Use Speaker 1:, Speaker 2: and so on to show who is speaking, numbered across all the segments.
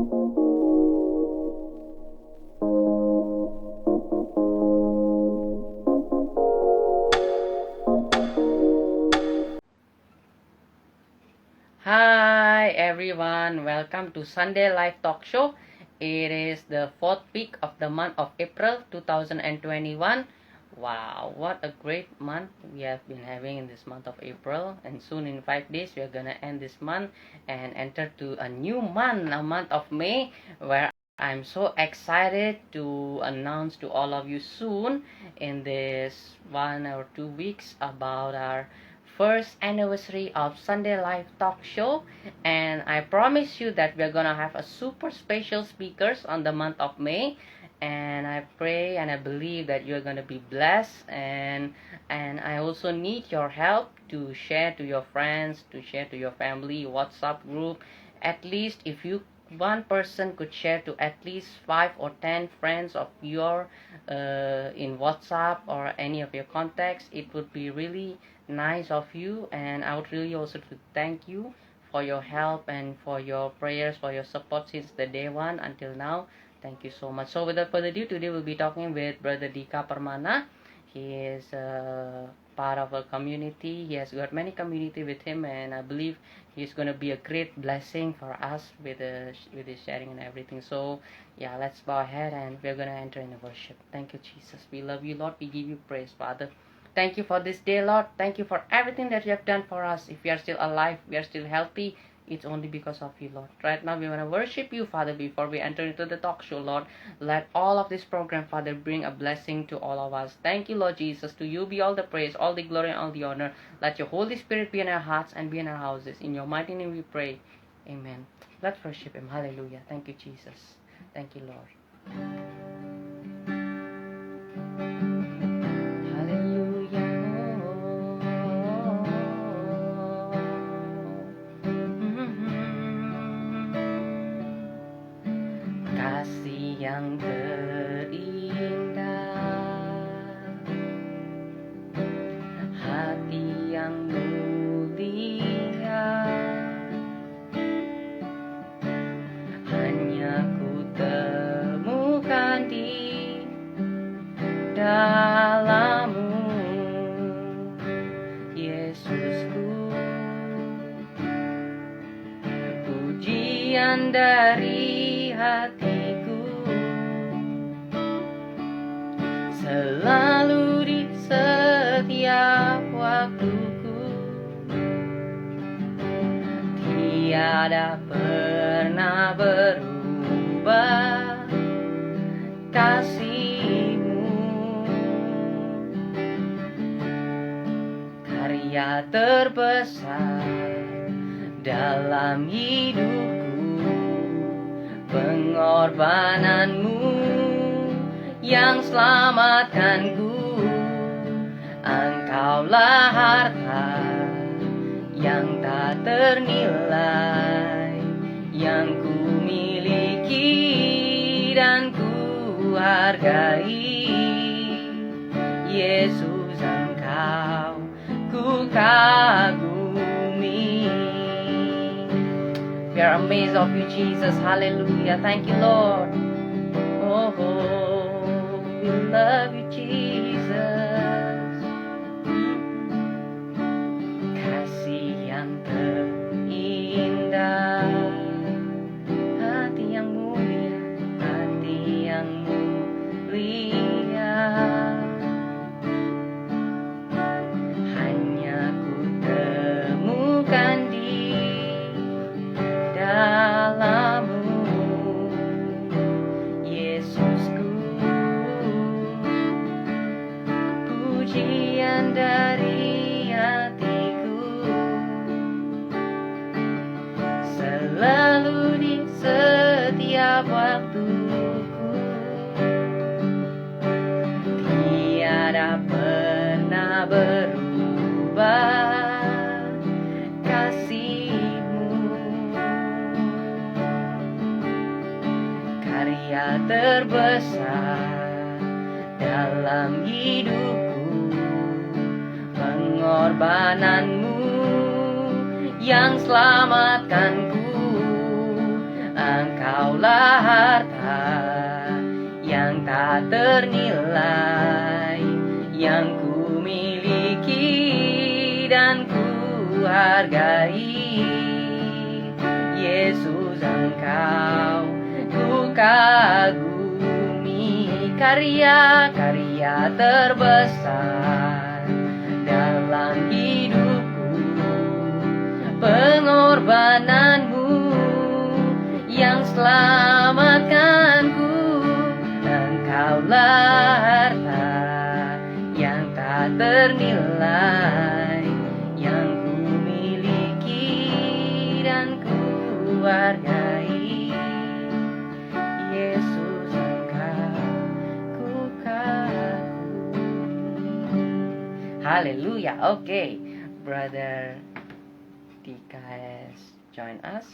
Speaker 1: Hi everyone, welcome to Sunday Live Talk Show. It is the 4th week of the month of April 2021. Wow, what a great month we have been having in this month of April, and soon in 5 days we are gonna end this month and enter to a new month, a month of May, where I'm so excited to announce to all of you soon in this 1 or 2 weeks about our first anniversary of Sunday Live Talk Show, and I promise you that we're gonna have a super special speakers on the month of May, and I pray and I believe that you're gonna be blessed, and I also need your help to share to your friends, to share to your family, WhatsApp group. At least if you one person could share to at least 5 or 10 friends of your in WhatsApp or any of your contacts, it would be really nice of you, and I would really also to thank you for your help and for your prayers, for your support since the day one until now. Thank you so much. So without further ado, today we'll be talking with Brother Dika Permana. He is part of a community. He has got many community with him, and I believe he's going to be a great blessing for us with his sharing and everything. So yeah, let's bow ahead and we're going to enter in a worship. Thank you, Jesus. We love you, Lord. We give you praise, Father. Thank you for this day, Lord. Thank you for everything that you have done for us. If we are still alive, we are still healthy, it's only because of you, Lord. Right now, we want to worship you, Father, before we enter into the talk show, Lord. Let all of this program, Father, bring a blessing to all of us. Thank you, Lord Jesus. To you be all the praise, all the glory, and all the honor. Let your Holy Spirit be in our hearts and be in our houses. In your mighty name we pray. Amen. Let's worship him. Hallelujah. Thank you, Jesus. Thank you, Lord. Kasih yang terindah, hati yang mulia, hanya ku temukan di dalam-Mu, Yesusku. Pujian dari hatiku selalu di setiap waktuku, tiada pernah berubah kasih-Mu. Karya terbesar dalam hidupku, pengorbanan-Mu yang selamatkanku. Engkaulah harta yang tak ternilai, yang ku miliki dan ku hargai. Yesus, Engkau ku kagumi. We are amazed of you, Jesus. Hallelujah. Thank you, Lord. Oh, we love you, Jesus. Kasih yang terindah, hati yang mulia, hati yang mulia, hanya ku temukan di dalam-Mu, Yesusku. Pujian dari hatiku selalu di setiap waktuku, tiada pernah berubah kasih-Mu. Karya terbesar dalam hidupku, pengorbanan-Mu yang selamatkanku. Engkaulah harta yang tak ternilai, yang ku miliki dan ku hargai. Yesus, Engkau ku kagumi, karya-karya terbesar dalam hidupku, pengorbananmu yang selamatkanku. Engkaulah harta yang tak ternilai, yang ku miliki dan ku hargai. Yesus, Engkau ku kagumi. Haleluya. Okay, Brother Tika has join us.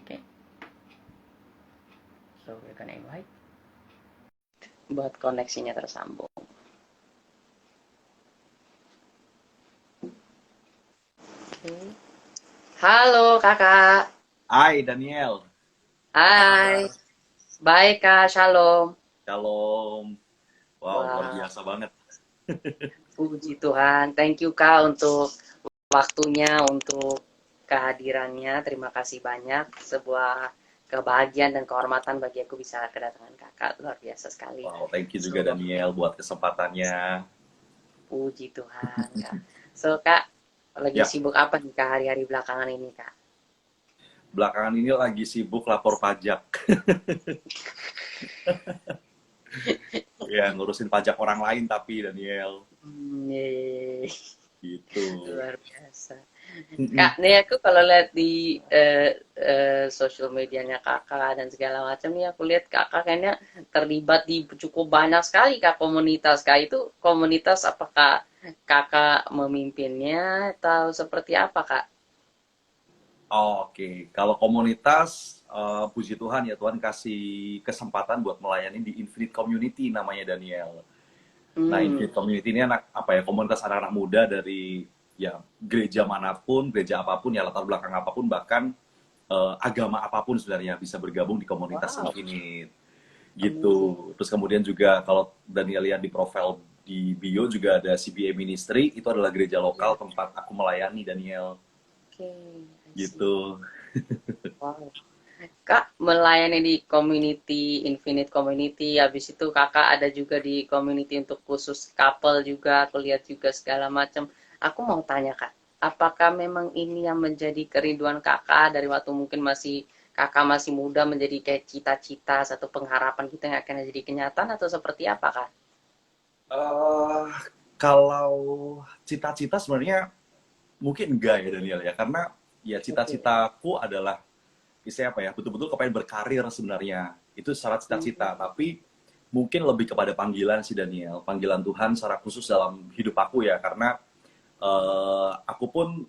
Speaker 1: Okay, so we're gonna invite buat koneksinya tersambung. Okay. Halo kakak.
Speaker 2: Hai Daniel.
Speaker 1: Hai. Baik kak, shalom.
Speaker 2: Shalom. Wow, luar
Speaker 1: Wow.
Speaker 2: biasa banget.
Speaker 1: Puji Tuhan. Thank you kak untuk waktunya, untuk kehadirannya. Terima kasih banyak. Sebuah kebahagiaan dan kehormatan bagi aku bisa kedatangan kakak. Luar biasa sekali.
Speaker 2: Wow, thank you juga Daniel buat kesempatannya.
Speaker 1: Puji Tuhan kak. So kak, lagi
Speaker 2: Ya.
Speaker 1: sibuk apa nih kak hari-hari belakangan ini kak?
Speaker 2: Belakangan ini lagi sibuk lapor pajak. Ya, ngurusin pajak orang lain tapi Daniel.
Speaker 1: Yeay.
Speaker 2: Gitu.
Speaker 1: Luar biasa. Kak, nih aku kalau lihat di sosial medianya kakak dan segala macam nih, aku lihat kakak kayaknya terlibat di cukup banyak sekali kak komunitas. Kak, itu komunitas apakah kakak memimpinnya atau seperti apa kak?
Speaker 2: Oke, kalau komunitas, puji Tuhan ya, Tuhan kasih kesempatan buat melayani di Infinite Community namanya Daniel. Nah, Infinite Community ini komunitas anak-anak muda dari ya gereja manapun, gereja apapun, ya latar belakang apapun, bahkan agama apapun sebenarnya bisa bergabung di komunitas
Speaker 1: Wow.
Speaker 2: Infinite. Gitu. Terus kemudian juga kalau Daniel lihat di profil di bio juga ada CBA Ministry, itu adalah gereja lokal tempat aku melayani Daniel.
Speaker 1: Oke, I see.
Speaker 2: Gitu.
Speaker 1: Wow. Kak melayani di community, Infinite Community, habis itu kakak ada juga di community untuk khusus couple juga, aku lihat juga segala macam. Aku mau tanya kak, apakah memang ini yang menjadi kerinduan kakak dari waktu mungkin kakak masih muda, menjadi kayak cita-cita, satu pengharapan kita yang akan jadi kenyataan, atau seperti apa kak?
Speaker 2: Kalau cita-cita sebenarnya mungkin enggak ya Daniel ya, karena ya cita-citaku adalah istilahnya apa ya, betul-betul kepengen berkarir sebenarnya. Itu secara cita-cita, tapi mungkin lebih kepada panggilan si Daniel, panggilan Tuhan secara khusus dalam hidup aku ya, karena aku pun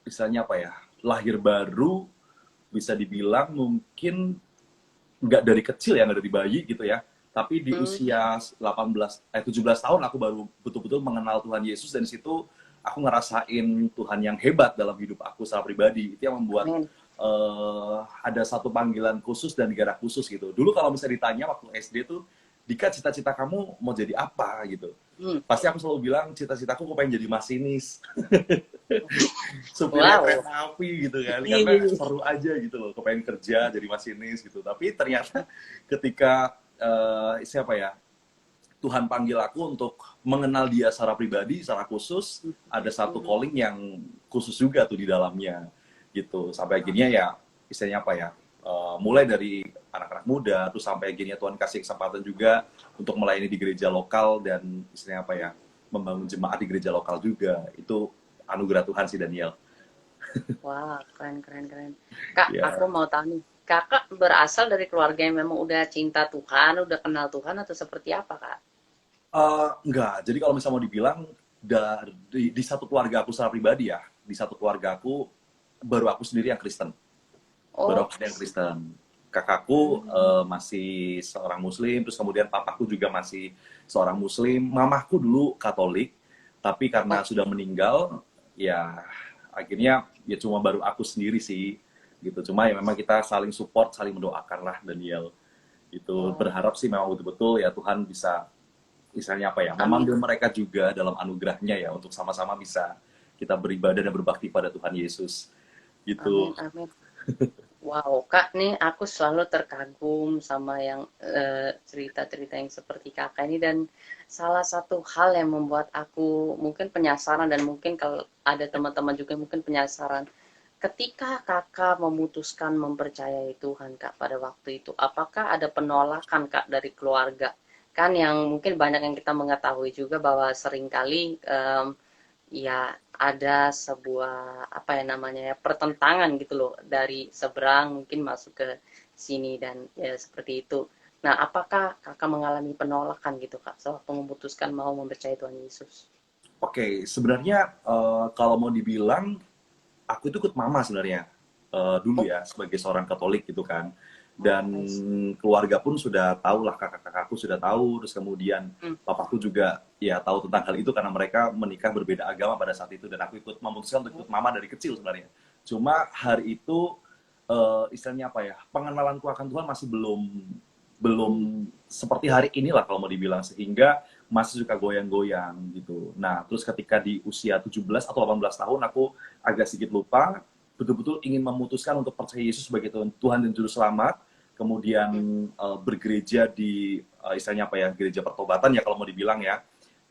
Speaker 2: istilahnya apa ya, lahir baru, bisa dibilang mungkin nggak dari kecil ya, nggak dari bayi gitu ya, tapi di usia 17 tahun aku baru betul-betul mengenal Tuhan Yesus, dan di situ aku ngerasain Tuhan yang hebat dalam hidup aku secara pribadi. Itu yang membuat ada satu panggilan khusus dan gairah khusus gitu. Dulu kalau misalnya ditanya waktu SD tuh, Dika, cita-cita kamu mau jadi apa gitu? Pasti aku selalu bilang cita-citaku aku pengen jadi masinis. Supirnya kereta api gitu kan. Karena seru aja gitu loh, kepengen kerja jadi masinis gitu. Tapi ternyata ketika siapa ya, Tuhan panggil aku untuk mengenal Dia secara pribadi, secara khusus, ada satu calling yang khusus juga tuh di dalamnya gitu. Sampai akhirnya ya istilahnya apa ya, mulai dari anak-anak muda terus sampai akhirnya Tuhan kasih kesempatan juga untuk melayani di gereja lokal, dan istilahnya apa ya, membangun jemaat di gereja lokal juga. Itu anugerah Tuhan sih Daniel.
Speaker 1: Wah, keren. Kak, aku mau tahu nih, kakak berasal dari keluarga yang memang udah cinta Tuhan, udah kenal Tuhan, atau seperti apa kak?
Speaker 2: Enggak, jadi kalau misalnya mau dibilang di satu keluarga aku secara pribadi ya, di satu keluarga aku baru aku sendiri yang Kristen. Baru aku yang Kristen. Kakakku masih seorang Muslim, terus kemudian papaku juga masih seorang Muslim. Mamaku dulu Katolik, tapi karena sudah meninggal, ya akhirnya ya cuma baru aku sendiri sih gitu. Cuma ya memang kita saling support, saling mendoakan lah Daniel. Itu
Speaker 1: Oh,
Speaker 2: berharap sih memang betul-betul ya Tuhan bisa, misalnya apa ya,
Speaker 1: amin,
Speaker 2: memanggil mereka juga dalam anugerahnya ya untuk sama-sama bisa kita beribadah dan berbakti pada Tuhan Yesus
Speaker 1: amin,
Speaker 2: gitu.
Speaker 1: amin. Wow, Kak, nih aku selalu terkagum sama yang cerita-cerita yang seperti Kakak ini dan salah satu hal yang membuat aku mungkin penasaran dan mungkin kalau ada teman-teman juga yang mungkin penasaran, ketika Kakak memutuskan mempercayai Tuhan, Kak, pada waktu itu, apakah ada penolakan, Kak, dari keluarga? Kan yang mungkin banyak yang kita mengetahui juga bahwa seringkali ya ada sebuah apa ya namanya ya pertentangan gitu loh dari seberang mungkin masuk ke sini dan ya seperti itu. Nah, apakah Kakak mengalami penolakan gitu, Kak, sewaktu memutuskan mau mempercayai Tuhan Yesus?
Speaker 2: Oke, sebenarnya kalau mau dibilang aku itu ikut mama sebenarnya dulu
Speaker 1: Oh,
Speaker 2: ya sebagai seorang Katolik gitu kan, dan
Speaker 1: oh, I see.
Speaker 2: keluarga pun sudah tahu lah, kakak-kakakku sudah tahu, terus kemudian
Speaker 1: Hmm.
Speaker 2: papaku juga ya tahu tentang hal itu karena mereka menikah berbeda agama pada saat itu, dan aku ikut memutuskan untuk ikut mama dari kecil sebenarnya. Cuma hari itu istilahnya apa ya, pengenalanku akan Tuhan masih belum belum seperti hari inilah kalau mau dibilang, sehingga masih suka goyang-goyang gitu. Nah, terus ketika di usia 17 atau 18 tahun aku agak sedikit lupa, betul-betul ingin memutuskan untuk percaya Yesus sebagai Tuhan dan Juru Selamat, kemudian bergereja di istilahnya apa ya, gereja pertobatan ya kalau mau dibilang ya.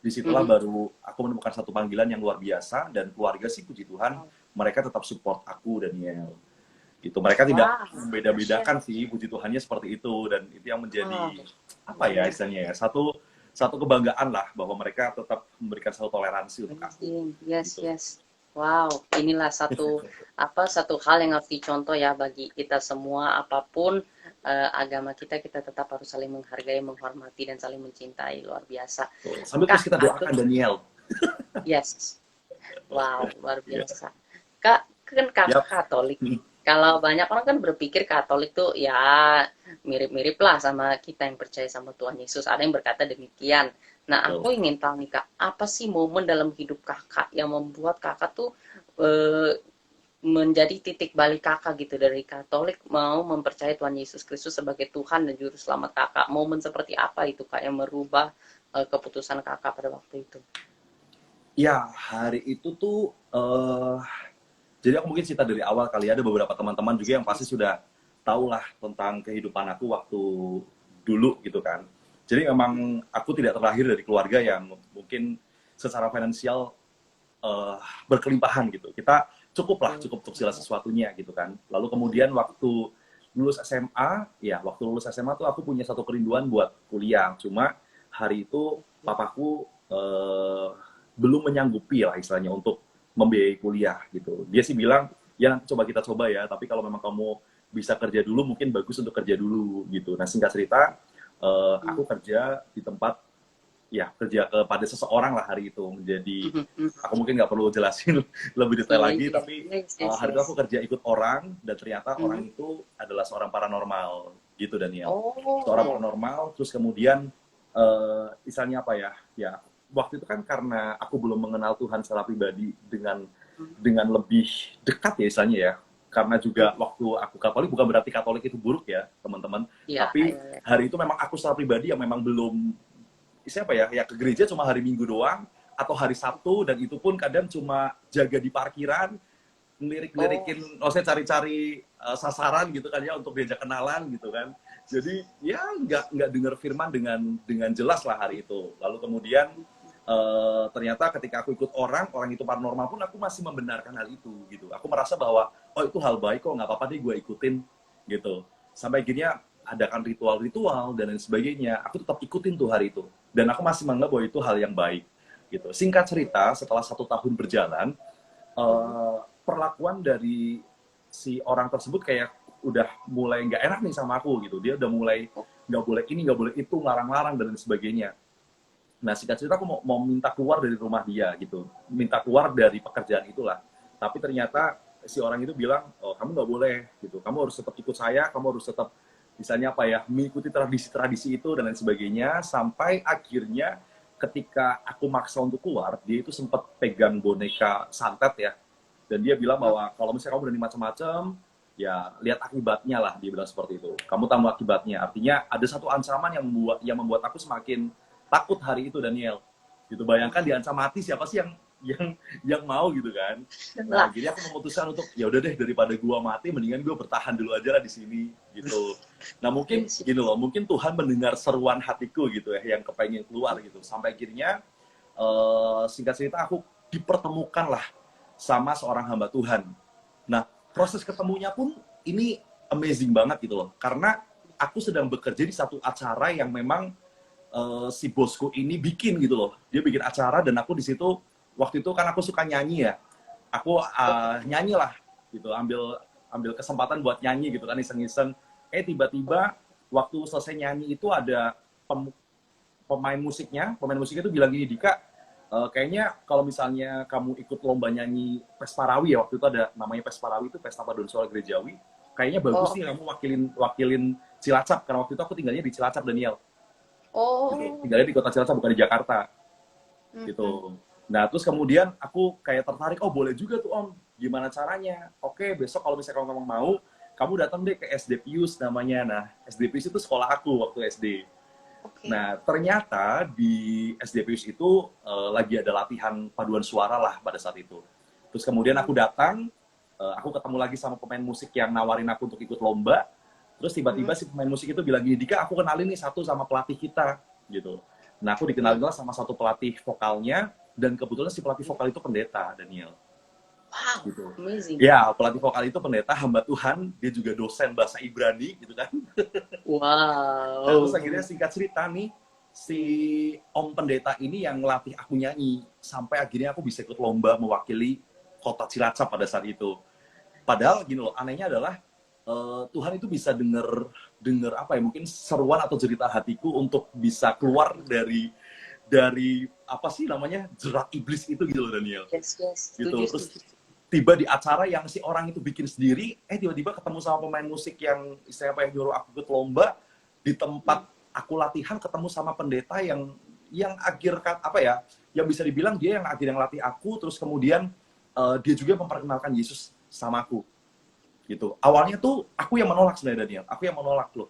Speaker 2: Disitulah
Speaker 1: Mhm.
Speaker 2: baru aku menemukan satu panggilan yang luar biasa, dan keluarga sih puji Tuhan
Speaker 1: Wow.
Speaker 2: mereka tetap support aku, Daniel. Gitu. Mereka tidak
Speaker 1: Wah, dahsyat.
Speaker 2: membeda-bedakan sih, puji Tuhannya seperti itu, dan itu yang
Speaker 1: Wow,
Speaker 2: menjadi apa ya
Speaker 1: amin.
Speaker 2: istilahnya ya, satu satu kebanggaan lah bahwa mereka tetap memberikan satu toleransi untuk aku
Speaker 1: Amazing. Yes,
Speaker 2: gitu.
Speaker 1: yes. Wow, inilah satu hal yang harus dicontoh ya bagi kita semua apapun agama kita, kita tetap harus saling menghargai, menghormati dan saling mencintai luar biasa.
Speaker 2: Sambil terus
Speaker 1: Kak,
Speaker 2: kita
Speaker 1: aku
Speaker 2: doakan Daniel.
Speaker 1: yes. Wow, luar
Speaker 2: Ya.
Speaker 1: biasa. Kak, kan Kakak
Speaker 2: Yap.
Speaker 1: Katolik nih. Kalau banyak orang kan berpikir Katolik tuh ya mirip-mirip lah sama kita yang percaya sama Tuhan Yesus. Ada yang berkata demikian. Nah,
Speaker 2: Betul.
Speaker 1: aku ingin tahu nih Kak, apa sih momen dalam hidup Kakak yang membuat Kakak tuh eh, menjadi titik balik Kakak gitu dari Katolik mau mempercayai Tuhan Yesus Kristus sebagai Tuhan dan Juru Selamat Kakak. Momen seperti apa itu Kak yang merubah keputusan Kakak pada waktu itu?
Speaker 2: Ya, hari itu tuh jadi aku mungkin cerita dari awal kali ya, ada beberapa teman-teman juga yang pasti sudah tahu lah tentang kehidupan aku waktu dulu gitu kan. Jadi memang aku tidak terlahir dari keluarga yang mungkin secara finansial eh, berkelimpahan gitu. Kita cukup untuk segala sesuatunya gitu kan. Lalu kemudian waktu lulus SMA, ya waktu lulus SMA tuh aku punya satu kerinduan buat kuliah. Cuma hari itu papaku belum menyanggupi lah istilahnya untuk membiayai kuliah gitu. Dia sih bilang, ya nanti coba kita coba ya, tapi kalau memang kamu bisa kerja dulu, mungkin bagus untuk kerja dulu gitu. Nah singkat cerita, aku kerja di tempat, ya kerja kepada seseorang lah hari itu, menjadi, aku mungkin nggak perlu jelasin lebih detail lagi,
Speaker 1: Yes,
Speaker 2: tapi
Speaker 1: yes, yes,
Speaker 2: hari itu
Speaker 1: yes.
Speaker 2: aku kerja ikut orang, dan ternyata orang
Speaker 1: Mhm.
Speaker 2: itu adalah seorang paranormal gitu Daniel. Seorang
Speaker 1: Oh,
Speaker 2: paranormal, terus kemudian misalnya apa ya, ya waktu itu kan karena aku belum mengenal Tuhan secara pribadi dengan lebih dekat ya istilahnya ya, karena juga
Speaker 1: mhm.
Speaker 2: waktu aku Katolik, bukan berarti Katolik itu buruk ya teman-teman,
Speaker 1: Iya,
Speaker 2: tapi
Speaker 1: iya, iya.
Speaker 2: hari itu memang aku secara pribadi yang memang belum, siapa ya, ya ke gereja cuma hari Minggu doang atau hari Sabtu, dan itu pun kadang cuma jaga di parkiran,
Speaker 1: Oh,
Speaker 2: ngelirik-ngelirikin, maksudnya cari-cari sasaran gitu kan ya untuk diajak kenalan gitu kan. Jadi ya nggak dengar firman dengan jelas lah hari itu. Lalu kemudian ternyata ketika aku ikut orang itu paranormal pun aku masih membenarkan hal itu gitu. Aku merasa bahwa oh itu hal baik kok, nggak apa-apa deh gue ikutin gitu. Sampai akhirnya adakan ritual-ritual dan lain sebagainya. Aku tetap ikutin tuh hari itu. Dan aku masih menganggap bahwa itu hal yang baik gitu. Singkat cerita, setelah 1 tahun berjalan,
Speaker 1: mhm.
Speaker 2: perlakuan dari si orang tersebut kayak udah mulai nggak enak nih sama aku gitu. Dia udah mulai
Speaker 1: Oh,
Speaker 2: nggak boleh ini, nggak boleh itu, larang-larang dan lain sebagainya. Nah singkat cerita aku mau minta keluar dari rumah dia gitu, minta keluar dari pekerjaan itulah. Tapi ternyata si orang itu bilang, oh kamu nggak boleh gitu, kamu harus tetap ikut saya, kamu harus tetap misalnya apa ya, mengikuti tradisi-tradisi itu dan lain sebagainya. Sampai akhirnya ketika aku maksa untuk keluar, dia itu sempat pegang boneka santet ya, dan dia bilang
Speaker 1: oh,
Speaker 2: bahwa kalau misalnya kamu berani macam-macam, ya lihat akibatnya lah, dia bilang seperti itu. Kamu tahu akibatnya, artinya ada satu ancaman yang membuat aku semakin takut hari itu, Daniel. Gitu, bayangkan diancam mati, siapa sih yang yang mau gitu kan. Nah,
Speaker 1: Lah,
Speaker 2: jadi aku memutuskan untuk ya udah deh, daripada gua mati mendingan gua bertahan dulu aja lah di sini gitu. Nah, mungkin
Speaker 1: yes.
Speaker 2: gini loh, mungkin Tuhan mendengar seruan hatiku gitu ya, yang kepengen keluar gitu. Sampai akhirnya singkat cerita aku dipertemukan lah sama seorang hamba Tuhan. Nah, proses ketemunya pun ini amazing banget gitu loh. Karena aku sedang bekerja di satu acara yang memang si bosku ini bikin gitu loh. Dia bikin acara dan aku di situ waktu itu kan aku suka nyanyi ya. Aku nyanyi lah gitu, ambil ambil kesempatan buat nyanyi gitu kan, iseng-iseng. Tiba-tiba waktu selesai nyanyi itu ada pemain musiknya itu bilang gini, Dika, kayaknya kalau misalnya kamu ikut lomba nyanyi Pesparawi ya, waktu itu ada namanya Pesparawi, itu pesta paduan suara gerejawi, kayaknya bagus
Speaker 1: Oh,
Speaker 2: nih kamu wakilin wakilin Cilacap, karena waktu itu aku tinggalnya di Cilacap, Daniel. Gitu.
Speaker 1: oh,
Speaker 2: Tinggalnya di kota Cilacap, bukan di Jakarta
Speaker 1: mm-mm.
Speaker 2: gitu. Nah, terus kemudian aku kayak tertarik, oh boleh juga tuh Om, gimana caranya? Oke, besok kalau misalnya kamu mau, kamu datang deh ke SD Pius namanya. Nah, SD Pius itu sekolah aku waktu SD.
Speaker 1: Oke.
Speaker 2: Nah, ternyata di SD Pius itu lagi ada latihan paduan suara lah pada saat itu. Terus kemudian
Speaker 1: Mm,
Speaker 2: aku datang, aku ketemu lagi sama pemain musik yang nawarin aku untuk ikut lomba. Terus
Speaker 1: mm,
Speaker 2: tiba-tiba si pemain musik itu bilang gini, Dika, aku kenalin nih satu sama pelatih kita, gitu. Nah, aku dikenalin
Speaker 1: mm.
Speaker 2: lah sama satu pelatih vokalnya, dan kebetulan si pelatih vokal itu pendeta, Daniel.
Speaker 1: Wow,
Speaker 2: Gitu.
Speaker 1: amazing.
Speaker 2: Ya, pelatih vokal itu pendeta, hamba Tuhan, dia juga dosen bahasa Ibrani, gitu kan. Nah, terus
Speaker 1: Wow.
Speaker 2: akhirnya singkat cerita nih, si Om Pendeta ini yang ngelatih aku nyanyi, sampai akhirnya aku bisa ikut lomba mewakili kota Cilacap pada saat itu. Padahal gini loh, anehnya adalah Tuhan itu bisa denger denger apa ya, mungkin seruan atau cerita hatiku untuk bisa keluar dari apa sih namanya, jerat iblis itu gitu loh, Daniel.
Speaker 1: Yes, yes.
Speaker 2: Gitu.
Speaker 1: Setuju,
Speaker 2: Terus
Speaker 1: setuju.
Speaker 2: tiba di acara yang si orang itu bikin sendiri, tiba-tiba ketemu sama pemain musik yang istilahnya apa, yang nyuruh aku ikut lomba, di
Speaker 1: Mm.
Speaker 2: tempat aku latihan ketemu sama pendeta yang akhir apa ya, yang bisa dibilang dia yang akhir yang latih aku. Terus kemudian dia juga memperkenalkan Yesus sama aku gitu. Awalnya tuh aku yang menolak sebenarnya, Daniel, aku yang menolak loh.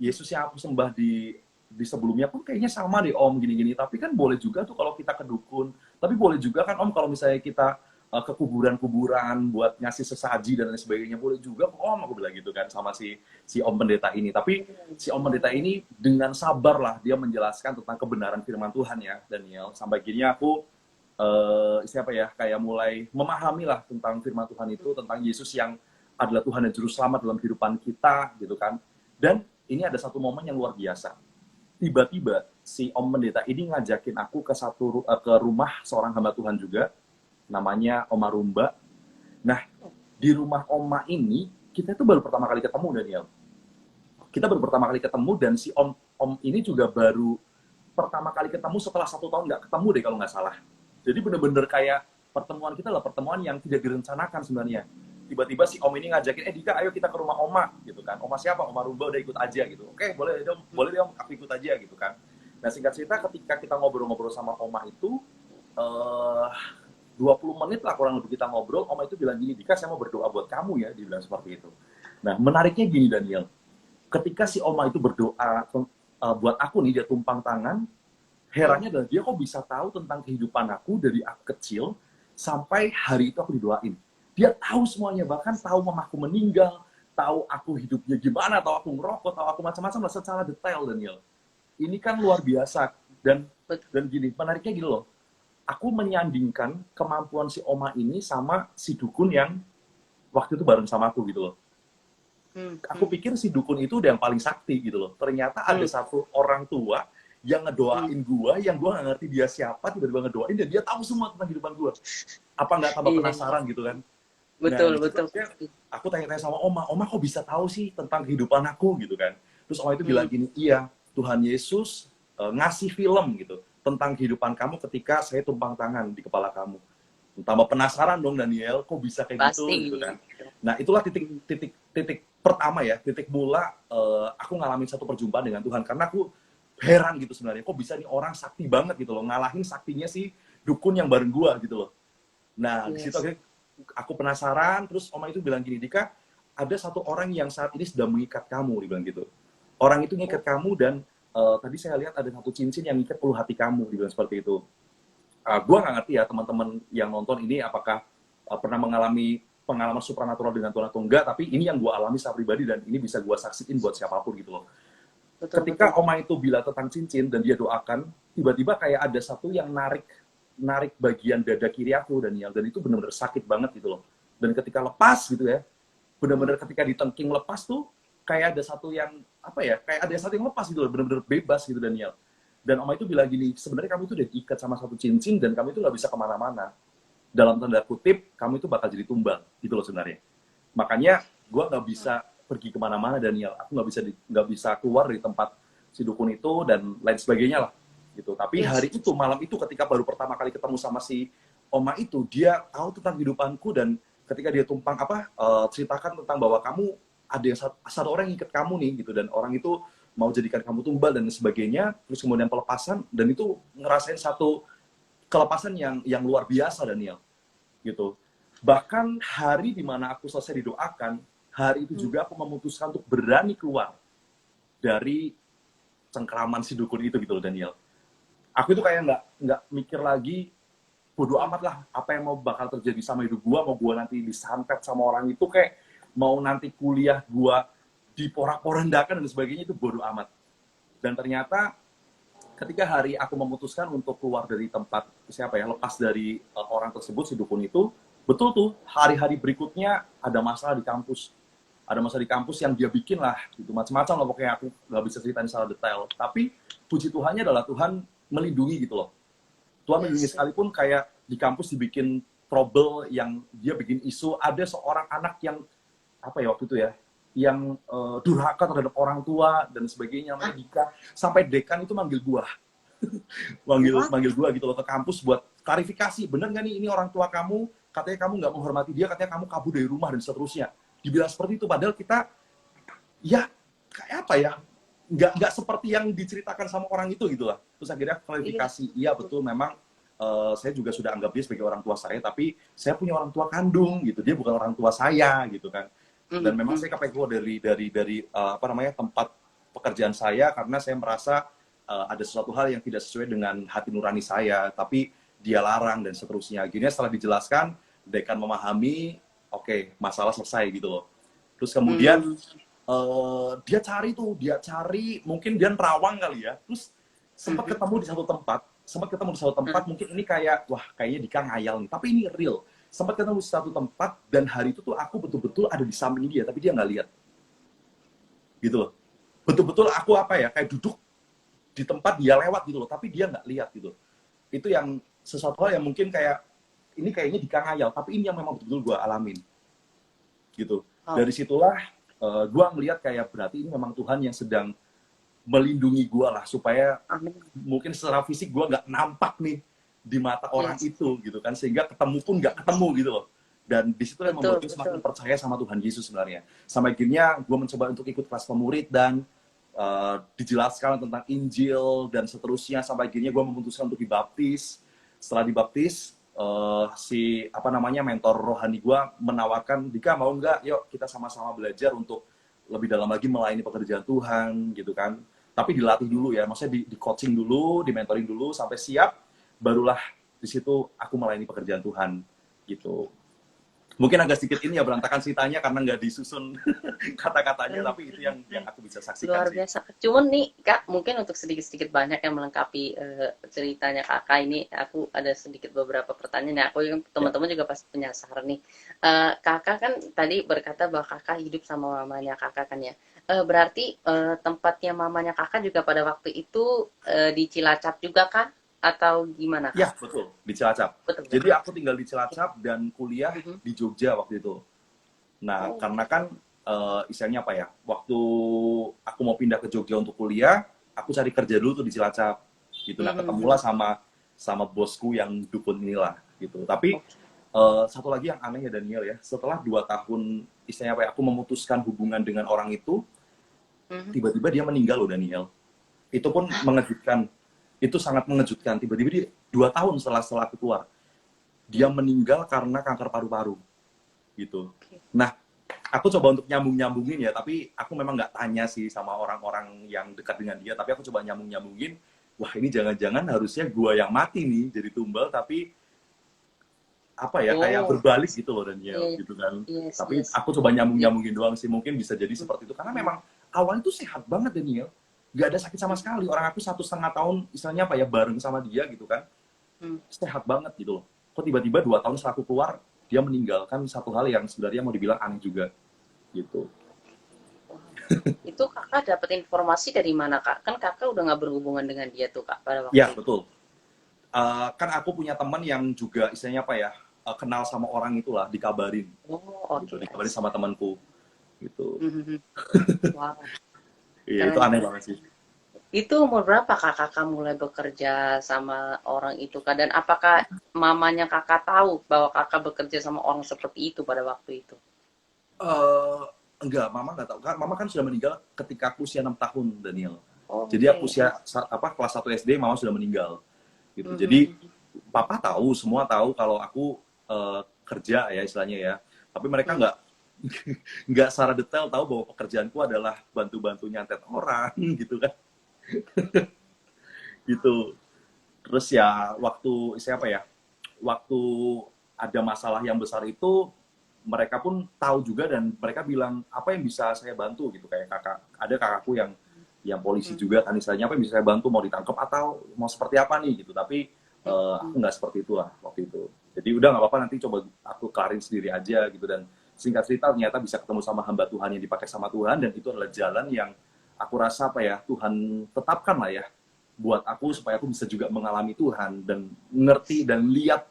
Speaker 2: Yesus yang aku sembah di sebelumnya pun kayaknya sama deh Om, gini-gini. Tapi kan boleh juga tuh kalau kita ke dukun. Tapi boleh juga kan Om kalau misalnya kita ke kuburan-kuburan buat ngasih sesaji dan lain sebagainya, boleh juga kok Om, aku bilang gitu kan sama si si Om Pendeta ini. Tapi si Om Pendeta ini dengan sabar lah dia menjelaskan tentang kebenaran firman Tuhan ya, Daniel. Sampai akhirnya aku siapa ya, kayak mulai memahami lah tentang firman Tuhan itu, tentang Yesus yang adalah Tuhan dan Juru Selamat dalam kehidupan kita gitu kan. Dan ini ada satu momen yang luar biasa. Tiba-tiba si Om Pendeta ini ngajakin aku ke rumah seorang hamba Tuhan juga, namanya Oma Rumba. Nah, di rumah Oma ini kita itu baru pertama kali ketemu, Daniel. Kita baru pertama kali ketemu, dan si Om ini juga baru pertama kali ketemu setelah 1 tahun nggak ketemu deh kalau nggak salah. Jadi bener-bener kayak pertemuan kita adalah pertemuan yang tidak direncanakan sebenarnya. Tiba-tiba si Om ini ngajakin, Dika, ayo kita ke rumah Oma, gitu kan. Oma siapa? Oma Rumba, udah ikut aja gitu. Oke, boleh dong, boleh dong, aku ikut aja gitu kan. Nah, singkat cerita, ketika kita ngobrol-ngobrol sama Oma itu, 20 menit lah kurang lebih kita ngobrol, Oma itu bilang gini, Dika, saya mau berdoa buat kamu ya, dia bilang seperti itu. Nah, menariknya gini, Daniel, ketika si Oma itu berdoa buat aku nih, dia tumpang tangan, herannya adalah dia kok bisa tahu tentang kehidupan aku dari aku kecil sampai hari itu aku didoain. Dia tahu semuanya, bahkan tahu mamaku meninggal, tahu aku hidupnya gimana, tahu aku ngerokok, tahu aku macam-macam lah secara detail, Daniel. Ini kan luar biasa. Dan
Speaker 1: Betul.
Speaker 2: dan gini, menariknya gini loh. Aku menyandingkan kemampuan si Oma ini sama si dukun yang waktu itu bareng sama aku gitu loh.
Speaker 1: Mm,
Speaker 2: Aku
Speaker 1: mm,
Speaker 2: pikir si dukun itu udah yang paling sakti gitu loh. Ternyata ada
Speaker 1: mm,
Speaker 2: satu orang tua yang
Speaker 1: mm.
Speaker 2: ngedoain gua, yang gua nggak ngerti dia siapa, tiba-tiba ngedoain dan dia tahu semua tentang kehidupan gua. Apa nggak tambah
Speaker 1: Iya,
Speaker 2: penasaran gitu kan? Nah,
Speaker 1: betul,
Speaker 2: di situ
Speaker 1: betul.
Speaker 2: aku tanya-tanya sama Oma, Oma kok bisa tahu sih tentang kehidupan aku gitu kan? Terus Oma itu bilang
Speaker 1: Mm.
Speaker 2: gini, iya, Tuhan Yesus ngasih film gitu tentang kehidupan kamu ketika saya tumpang tangan di kepala kamu. Tambah penasaran dong, Daniel, kok bisa kayak gitu
Speaker 1: Pasti.
Speaker 2: kan? Nah, itulah titik pertama ya, titik mula aku ngalamin satu perjumpaan dengan Tuhan, karena aku heran gitu sebenarnya, kok bisa nih orang sakti banget gitu loh, ngalahin saktinya si dukun yang bareng gua gitu loh. Nah, di situ
Speaker 1: Yes.
Speaker 2: akhirnya aku penasaran, terus Oma itu bilang gini, Dika, ada satu orang yang saat ini sedang mengikat kamu, dibilang gitu. Orang itu ngikat kamu dan tadi saya lihat ada satu cincin yang ngikat ulu hati kamu, dibilang seperti itu. Gue nggak ngerti ya teman-teman yang nonton ini apakah pernah mengalami pengalaman supranatural dengan Tuhan atau enggak, tapi ini yang gue alami secara pribadi dan ini bisa gue saksiin buat siapapun gitu loh. Ketika Oma itu bilang tentang cincin dan dia doakan, tiba-tiba kayak ada satu yang narik bagian dada kiri aku, Daniel, dan itu benar-benar sakit banget gitu loh. Dan ketika lepas gitu ya, benar-benar ketika ditengking lepas tuh kayak ada satu yang apa ya, kayak ada satu yang lepas gitu loh, benar-benar bebas gitu, Daniel. Dan Oma itu bilang gini, sebenarnya kamu itu udah diikat sama satu cincin dan kamu itu nggak bisa kemana-mana. Dalam tanda kutip, kamu itu bakal jadi tumbal gitu loh sebenarnya. Makanya gue nggak bisa pergi kemana-mana, Daniel. Aku nggak bisa keluar dari tempat si dukun itu dan lain sebagainya lah gitu. Tapi hari itu, malam itu, ketika baru pertama kali ketemu sama si Oma itu, dia tahu tentang kehidupanku dan ketika dia ceritakan tentang bahwa kamu ada satu orang yang ikat kamu nih gitu, dan orang itu mau jadikan kamu tumbal dan sebagainya, terus kemudian pelepasan, dan itu ngerasain satu kelepasan yang luar biasa, Daniel gitu. Bahkan hari dimana aku selesai didoakan, hari itu juga aku memutuskan untuk berani keluar dari cengkraman si dukun itu gitu loh, Daniel. Aku itu kayak nggak mikir lagi, bodo amat lah apa yang mau bakal terjadi sama hidup gua, mau gua nanti disantet sama orang itu, kayak mau nanti kuliah gua diporak-porandakan dan sebagainya, itu bodo amat. Dan ternyata ketika hari aku memutuskan untuk keluar dari tempat lepas dari orang tersebut, si dukun itu, betul tuh hari-hari berikutnya ada masalah di kampus. Ada masalah di kampus yang dia bikin lah, gitu, macam-macam lah pokoknya, aku nggak bisa ceritain secara detail. Tapi puji Tuhannya adalah Tuhan melindungi gitu loh. Tuhan melindungi, sekalipun kayak di kampus dibikin trouble, yang dia bikin isu, ada seorang anak yang waktu itu ya, yang durhaka terhadap orang tua dan sebagainya, namanya Dika, sampai dekan itu manggil gua. manggil gua gitu loh ke kampus buat klarifikasi, bener nggak nih ini orang tua kamu, katanya kamu nggak menghormati dia, katanya kamu kabur dari rumah dan seterusnya. Dibilang seperti itu, padahal kita ya kayak nggak seperti yang diceritakan sama orang itu gitu lah. Terus akhirnya klarifikasi, iya betul, memang saya juga sudah anggap dia sebagai orang tua saya, tapi saya punya orang tua kandung gitu, dia bukan orang tua saya gitu kan. Dan memang saya keluar dari tempat pekerjaan saya karena saya merasa ada sesuatu hal yang tidak sesuai dengan hati nurani saya, tapi dia larang dan seterusnya. Akhirnya setelah dijelaskan, dekan memahami, oke, masalah selesai gitu loh. Terus kemudian dia cari, mungkin dia nerawang kali ya, terus sempat ketemu di satu tempat, mungkin ini kayak, wah kayaknya Dika ngayal nih, tapi ini real. Sempat ketemu di satu tempat, dan hari itu tuh aku betul-betul ada di samping dia, tapi dia nggak lihat. Gitu loh. Betul-betul aku kayak duduk di tempat dia lewat gitu loh, tapi dia nggak lihat gitu. Itu yang sesuatu hal yang mungkin kayak, ini kayaknya Dika ngayal, tapi ini yang memang betul-betul gue alamin. Gitu. Dari situlah gue melihat kayak berarti ini memang Tuhan yang sedang melindungi gue lah, supaya mungkin secara fisik gue nggak nampak nih di mata orang itu gitu kan, sehingga ketemu pun nggak ketemu gitu loh. Dan di situ yang membuat gue semakin percaya sama Tuhan Yesus sebenarnya. Sampai akhirnya gue mencoba untuk ikut kelas pemurid dan dijelaskan tentang Injil dan seterusnya, sampai akhirnya gue memutuskan untuk dibaptis. Setelah dibaptis, mentor rohani gue menawarkan, Dika mau nggak, yuk kita sama-sama belajar untuk lebih dalam lagi melayani pekerjaan Tuhan gitu kan. Tapi dilatih dulu ya, maksudnya di coaching dulu, di mentoring dulu sampai siap, barulah di situ aku melayani pekerjaan Tuhan gitu. Mungkin agak sedikit ini ya berantakan ceritanya karena nggak disusun kata-katanya, tapi itu yang aku bisa saksikan.
Speaker 1: Luar biasa. Cuman nih Kak, mungkin untuk sedikit-sedikit banyak yang melengkapi ceritanya Kakak ini, aku ada sedikit beberapa pertanyaan ya. Aku teman-teman juga pasti penasaran nih. Kakak kan tadi berkata bahwa Kakak hidup sama mamanya Kakak kan ya. Berarti tempatnya mamanya Kakak juga pada waktu itu di Cilacap juga kan? Atau gimana?
Speaker 2: Ya, betul. Di Cilacap. Betul. Jadi aku tinggal di Cilacap dan kuliah di Jogja waktu itu. Nah, karena kan istilahnya waktu aku mau pindah ke Jogja untuk kuliah, aku cari kerja dulu tuh di Cilacap. Gitu. Nah, ketemulah sama bosku yang dukun inilah gitu. Tapi satu lagi yang aneh ya Daniel ya, setelah 2 tahun istilahnya aku memutuskan hubungan dengan orang itu, tiba-tiba dia meninggal loh Daniel. Itu pun mengejutkan. Itu sangat mengejutkan. Tiba-tiba dia 2 tahun setelah aku keluar, dia meninggal karena kanker paru-paru gitu. Nah, aku coba untuk nyambungin ya, tapi aku memang nggak tanya sih sama orang-orang yang dekat dengan dia, tapi aku coba nyambungin, wah ini jangan-jangan harusnya gua yang mati nih jadi tumbal, tapi apa ya kayak
Speaker 1: Oh,
Speaker 2: berbalik gitu loh Daniel
Speaker 1: yes,
Speaker 2: gitu kan.
Speaker 1: yes,
Speaker 2: Tapi
Speaker 1: yes.
Speaker 2: aku coba
Speaker 1: It,
Speaker 2: nyambungin doang sih, mungkin bisa jadi seperti itu karena memang awalnya tuh sehat banget Daniel, nggak ada sakit sama sekali. Orang aku 1,5 tahun istilahnya apa ya bareng sama dia gitu kan, sehat banget gitu loh. Kok tiba-tiba 2 tahun setelah aku keluar dia meninggalkan satu hal yang sebenarnya mau dibilang aneh juga gitu.
Speaker 1: itu kakak dapat informasi dari mana kak? Kan kakak udah nggak berhubungan dengan dia tuh kak pada
Speaker 2: Ya
Speaker 1: waktu itu.
Speaker 2: betul. Kan aku punya teman yang juga istilahnya apa ya, kenal sama orang itulah, dikabarin
Speaker 1: Oh,
Speaker 2: gitu,
Speaker 1: oke, I
Speaker 2: dikabarin
Speaker 1: see.
Speaker 2: sama temanku gitu.
Speaker 1: Mhm. Wow,
Speaker 2: Iya itu
Speaker 1: keren
Speaker 2: aneh
Speaker 1: keren.
Speaker 2: banget sih.
Speaker 1: Itu umur berapa kak kakak mulai bekerja sama orang itu kak? Dan apakah mamanya kakak tahu bahwa kakak bekerja sama orang seperti itu pada waktu itu?
Speaker 2: Eh, enggak, mama nggak tahu kan. Mama kan sudah meninggal ketika aku usia 6 tahun, Daniel. Jadi aku
Speaker 1: Oke.
Speaker 2: usia apa kelas 1 SD, mama sudah meninggal. Gitu. Jadi
Speaker 1: Mhm.
Speaker 2: papa tahu, semua tahu kalau aku kerja ya istilahnya ya. Tapi mereka
Speaker 1: Mhm.
Speaker 2: nggak secara detail tahu bahwa pekerjaanku adalah bantu-bantu nyantet orang gitu kan. Gitu. Terus ya waktu siapa ya? Waktu ada masalah yang besar itu mereka pun tahu juga dan mereka bilang apa yang bisa saya bantu gitu, kayak ada kakakku yang polisi
Speaker 1: Mhm.
Speaker 2: juga kan, istilahnya apa yang bisa saya bantu, mau ditangkap atau mau seperti apa nih gitu. Tapi aku
Speaker 1: Mhm.
Speaker 2: nggak seperti itulah waktu itu. Jadi udah nggak apa-apa, nanti coba aku kelarin sendiri aja gitu. Dan singkat cerita ternyata bisa ketemu sama hamba Tuhan yang dipakai sama Tuhan, dan itu adalah jalan yang aku rasa apa ya, Tuhan tetapkan lah ya buat aku supaya aku bisa juga mengalami Tuhan dan ngerti dan lihat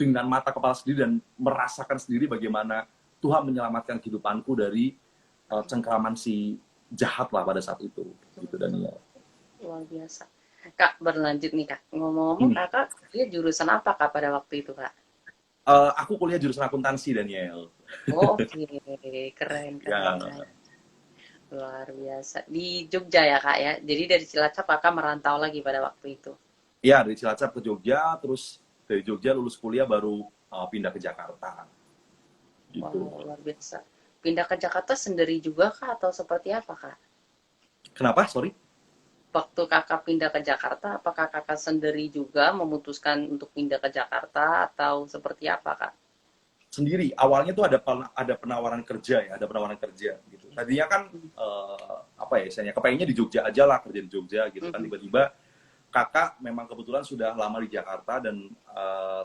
Speaker 2: dengan mata kepala sendiri dan merasakan sendiri bagaimana Tuhan menyelamatkan kehidupanku dari cengkraman si jahat lah pada saat itu gitu Daniel.
Speaker 1: Luar biasa. Kak, berlanjut nih Kak. Ngomong-ngomong,
Speaker 2: Hmm.
Speaker 1: Kakak dia jurusan apa Kak pada waktu itu Kak?
Speaker 2: Aku kuliah jurusan akuntansi Daniel.
Speaker 1: Oh, oke, keren, keren,
Speaker 2: Ya,
Speaker 1: keren. Luar biasa. Di Jogja ya Kak ya. Jadi dari Cilacap Kakak merantau lagi pada waktu itu.
Speaker 2: ya dari Cilacap ke Jogja, terus dari Jogja lulus kuliah baru pindah ke Jakarta gitu.
Speaker 1: Wow, luar biasa. Pindah ke Jakarta sendiri juga Kak atau seperti apa Kak?
Speaker 2: Kenapa? Sorry.
Speaker 1: Waktu Kakak pindah ke Jakarta, apakah Kakak sendiri juga memutuskan untuk pindah ke Jakarta atau seperti apa Kak?
Speaker 2: Sendiri. Awalnya tuh ada penawaran kerja ya, ada penawaran kerja gitu. Tadinya kan apa ya istilahnya, kepengennya di Jogja aja lah, kerja di Jogja gitu kan.
Speaker 1: Mhm.
Speaker 2: Tiba-tiba kakak memang kebetulan sudah lama di Jakarta, dan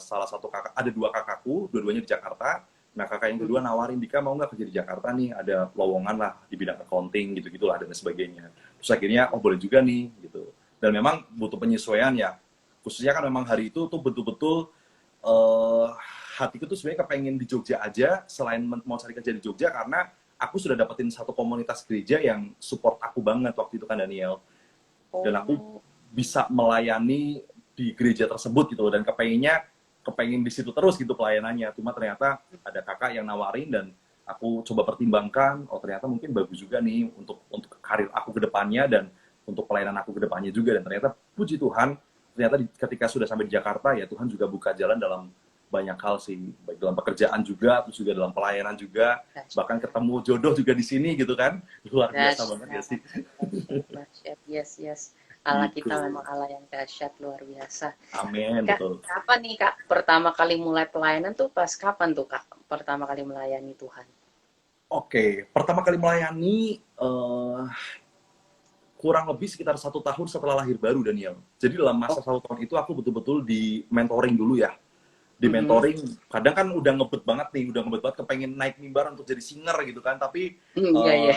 Speaker 2: salah satu kakak, ada dua kakakku, dua-duanya di Jakarta. Nah kakak yang kedua
Speaker 1: Mhm.
Speaker 2: nawarin, Dika mau nggak kerja di Jakarta nih, ada lowongan lah di bidang accounting gitu-gitulah dan sebagainya. Terus akhirnya oh boleh juga nih gitu. Dan memang butuh penyesuaian ya. Khususnya kan memang hari itu tuh betul-betul eh hatiku tuh sebenarnya kepengen di Jogja aja, selain mau cari kerja di Jogja, karena aku sudah dapetin satu komunitas gereja yang support aku banget waktu itu kan Daniel. Dan aku
Speaker 1: Oh,
Speaker 2: bisa melayani di gereja tersebut gitu, dan kepengen di situ terus gitu pelayanannya. Cuma ternyata ada kakak yang nawarin, dan aku coba pertimbangkan, oh ternyata mungkin bagus juga nih untuk karir aku ke depannya dan untuk pelayanan aku ke depannya juga. Dan ternyata puji Tuhan, ternyata ketika sudah sampai di Jakarta ya Tuhan juga buka jalan dalam banyak hal sih, baik dalam pekerjaan juga, terus juga dalam pelayanan juga,
Speaker 1: dahsyat,
Speaker 2: bahkan ketemu jodoh juga di sini gitu kan. Luar biasa banget ya
Speaker 1: dahsyat,
Speaker 2: sih
Speaker 1: dahsyat, dahsyat. Yes, yes. Allah kita
Speaker 2: gitu.
Speaker 1: memang Allah yang dahsyat luar biasa.
Speaker 2: Amin,
Speaker 1: Kak,
Speaker 2: betul.
Speaker 1: kapan nih Kak pertama kali mulai pelayanan tuh pas kapan tuh Kak pertama kali melayani Tuhan?
Speaker 2: Oke, pertama kali melayani kurang lebih sekitar 1 tahun setelah lahir baru Daniel. Jadi dalam masa
Speaker 1: Oh,
Speaker 2: 1 tahun itu aku betul-betul di mentoring dulu ya. Di
Speaker 1: mhm.
Speaker 2: mentoring, kadang kan udah ngebet banget nih, udah ngebet banget kepengen naik mimbar untuk jadi singer gitu kan. Tapi
Speaker 1: Iya, iya. Iya, iya.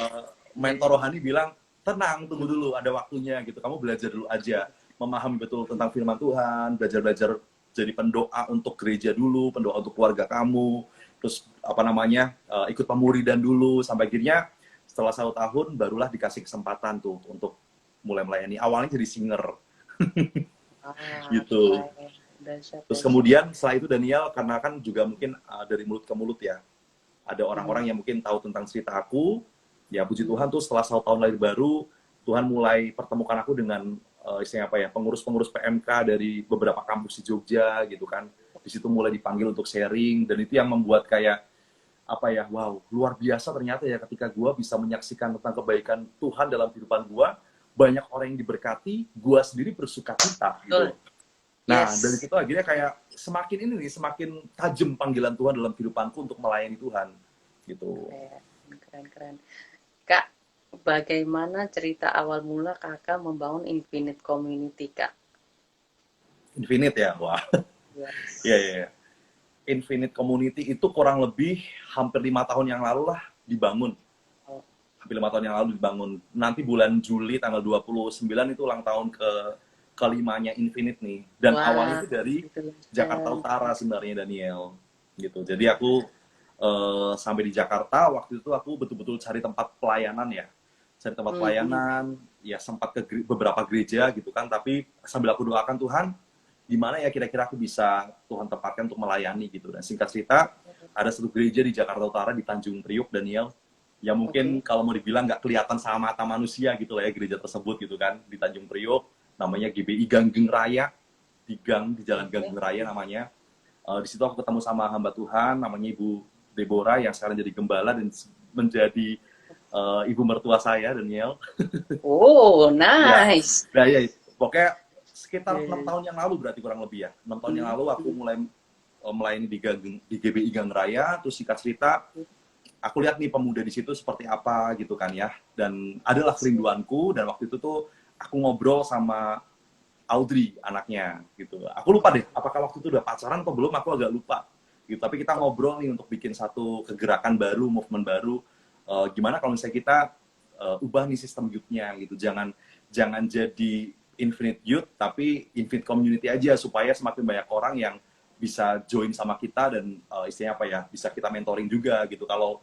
Speaker 2: mentor rohani bilang, tenang, tunggu dulu, ada waktunya gitu. Kamu belajar dulu aja, memahami betul tentang firman Tuhan, belajar-belajar jadi pendoa untuk gereja dulu, pendoa untuk keluarga kamu, terus apa namanya, ikut pemuridan dulu, sampai akhirnya setelah 1 tahun barulah dikasih kesempatan tuh untuk mulai melayani. Awalnya jadi singer
Speaker 1: Ah,
Speaker 2: gitu.
Speaker 1: keren. Dahsyat,
Speaker 2: Terus
Speaker 1: dahsyat.
Speaker 2: kemudian setelah itu Daniel, karena kan juga mungkin dari mulut ke mulut ya, ada
Speaker 1: Mhm.
Speaker 2: orang-orang yang mungkin tahu tentang cerita aku. Ya puji
Speaker 1: Mhm.
Speaker 2: Tuhan tuh setelah 1 tahun lahir baru, Tuhan mulai pertemukan aku dengan istilahnya apa ya, pengurus-pengurus PMK dari beberapa kampus di Jogja gitu kan. Di situ mulai dipanggil untuk sharing, dan itu yang membuat kayak apa ya, wow, luar biasa ternyata ya ketika gue bisa menyaksikan tentang kebaikan Tuhan dalam kehidupan gue, banyak orang yang diberkati, gue sendiri bersuka cita gitu.
Speaker 1: Betul.
Speaker 2: Nah, dari
Speaker 1: Yes.
Speaker 2: situ akhirnya kayak semakin ini nih, semakin tajam panggilan Tuhan dalam kehidupanku untuk melayani Tuhan gitu.
Speaker 1: Keren, keren, keren. Kak, bagaimana cerita awal mula kakak membangun Infinite Community, Kak?
Speaker 2: Infinite ya, wah. Iya, iya,
Speaker 1: Yes.
Speaker 2: iya. Infinite Community itu kurang lebih hampir 5 tahun yang lalu lah dibangun.
Speaker 1: Oh,
Speaker 2: Hampir 5 tahun yang lalu dibangun. Nanti bulan Juli tanggal 29 itu ulang tahun kelimanya Infinite nih. Dan awalnya
Speaker 1: wah,
Speaker 2: itu dari
Speaker 1: itu
Speaker 2: Jakarta
Speaker 1: keren.
Speaker 2: Utara sebenarnya Daniel. Gitu. Jadi aku sampai di Jakarta, waktu itu aku betul-betul cari tempat pelayanan ya. Cari tempat
Speaker 1: Hmm,
Speaker 2: pelayanan, ya sempat ke beberapa gereja gitu kan. Tapi sambil aku doakan Tuhan, di mana ya kira-kira aku bisa Tuhan tempatkan untuk melayani gitu. Dan singkat cerita, ada satu gereja di Jakarta Utara di Tanjung Priuk, Daniel, yang mungkin
Speaker 1: oke.
Speaker 2: kalau mau dibilang nggak kelihatan sama mata manusia gitu lah ya gereja tersebut gitu kan, di Tanjung Priok, namanya GBI Ganggeng Raya, di gang di Jalan
Speaker 1: Oke.
Speaker 2: Ganggeng Raya namanya. Di situ aku ketemu sama hamba Tuhan namanya Ibu Deborah yang sekarang jadi gembala dan menjadi ibu mertua saya, Daniel.
Speaker 1: Oh,
Speaker 2: Ya,
Speaker 1: nice.
Speaker 2: nah ya, pokoknya sekitar 6
Speaker 1: Yes.
Speaker 2: tahun yang lalu berarti kurang lebih ya. 6 tahun yang
Speaker 1: Hmm,
Speaker 2: lalu aku mulai melayani di GBI Gang Raya, terus singkat cerita aku lihat nih pemuda di situ seperti apa gitu kan ya. Dan adalah kerinduanku dan waktu itu tuh aku ngobrol sama Audrey anaknya gitu. Aku lupa deh apakah waktu itu udah pacaran atau belum, aku agak lupa. Gitu. Tapi kita ngobrol nih untuk bikin satu kegerakan baru, movement baru. Gimana kalau misalnya kita ubah nih sistem youth-nya gitu. Jangan jangan jadi infinite youth tapi infinite community aja supaya semakin banyak orang yang bisa join sama kita dan istilahnya apa ya, bisa kita mentoring juga gitu. Kalau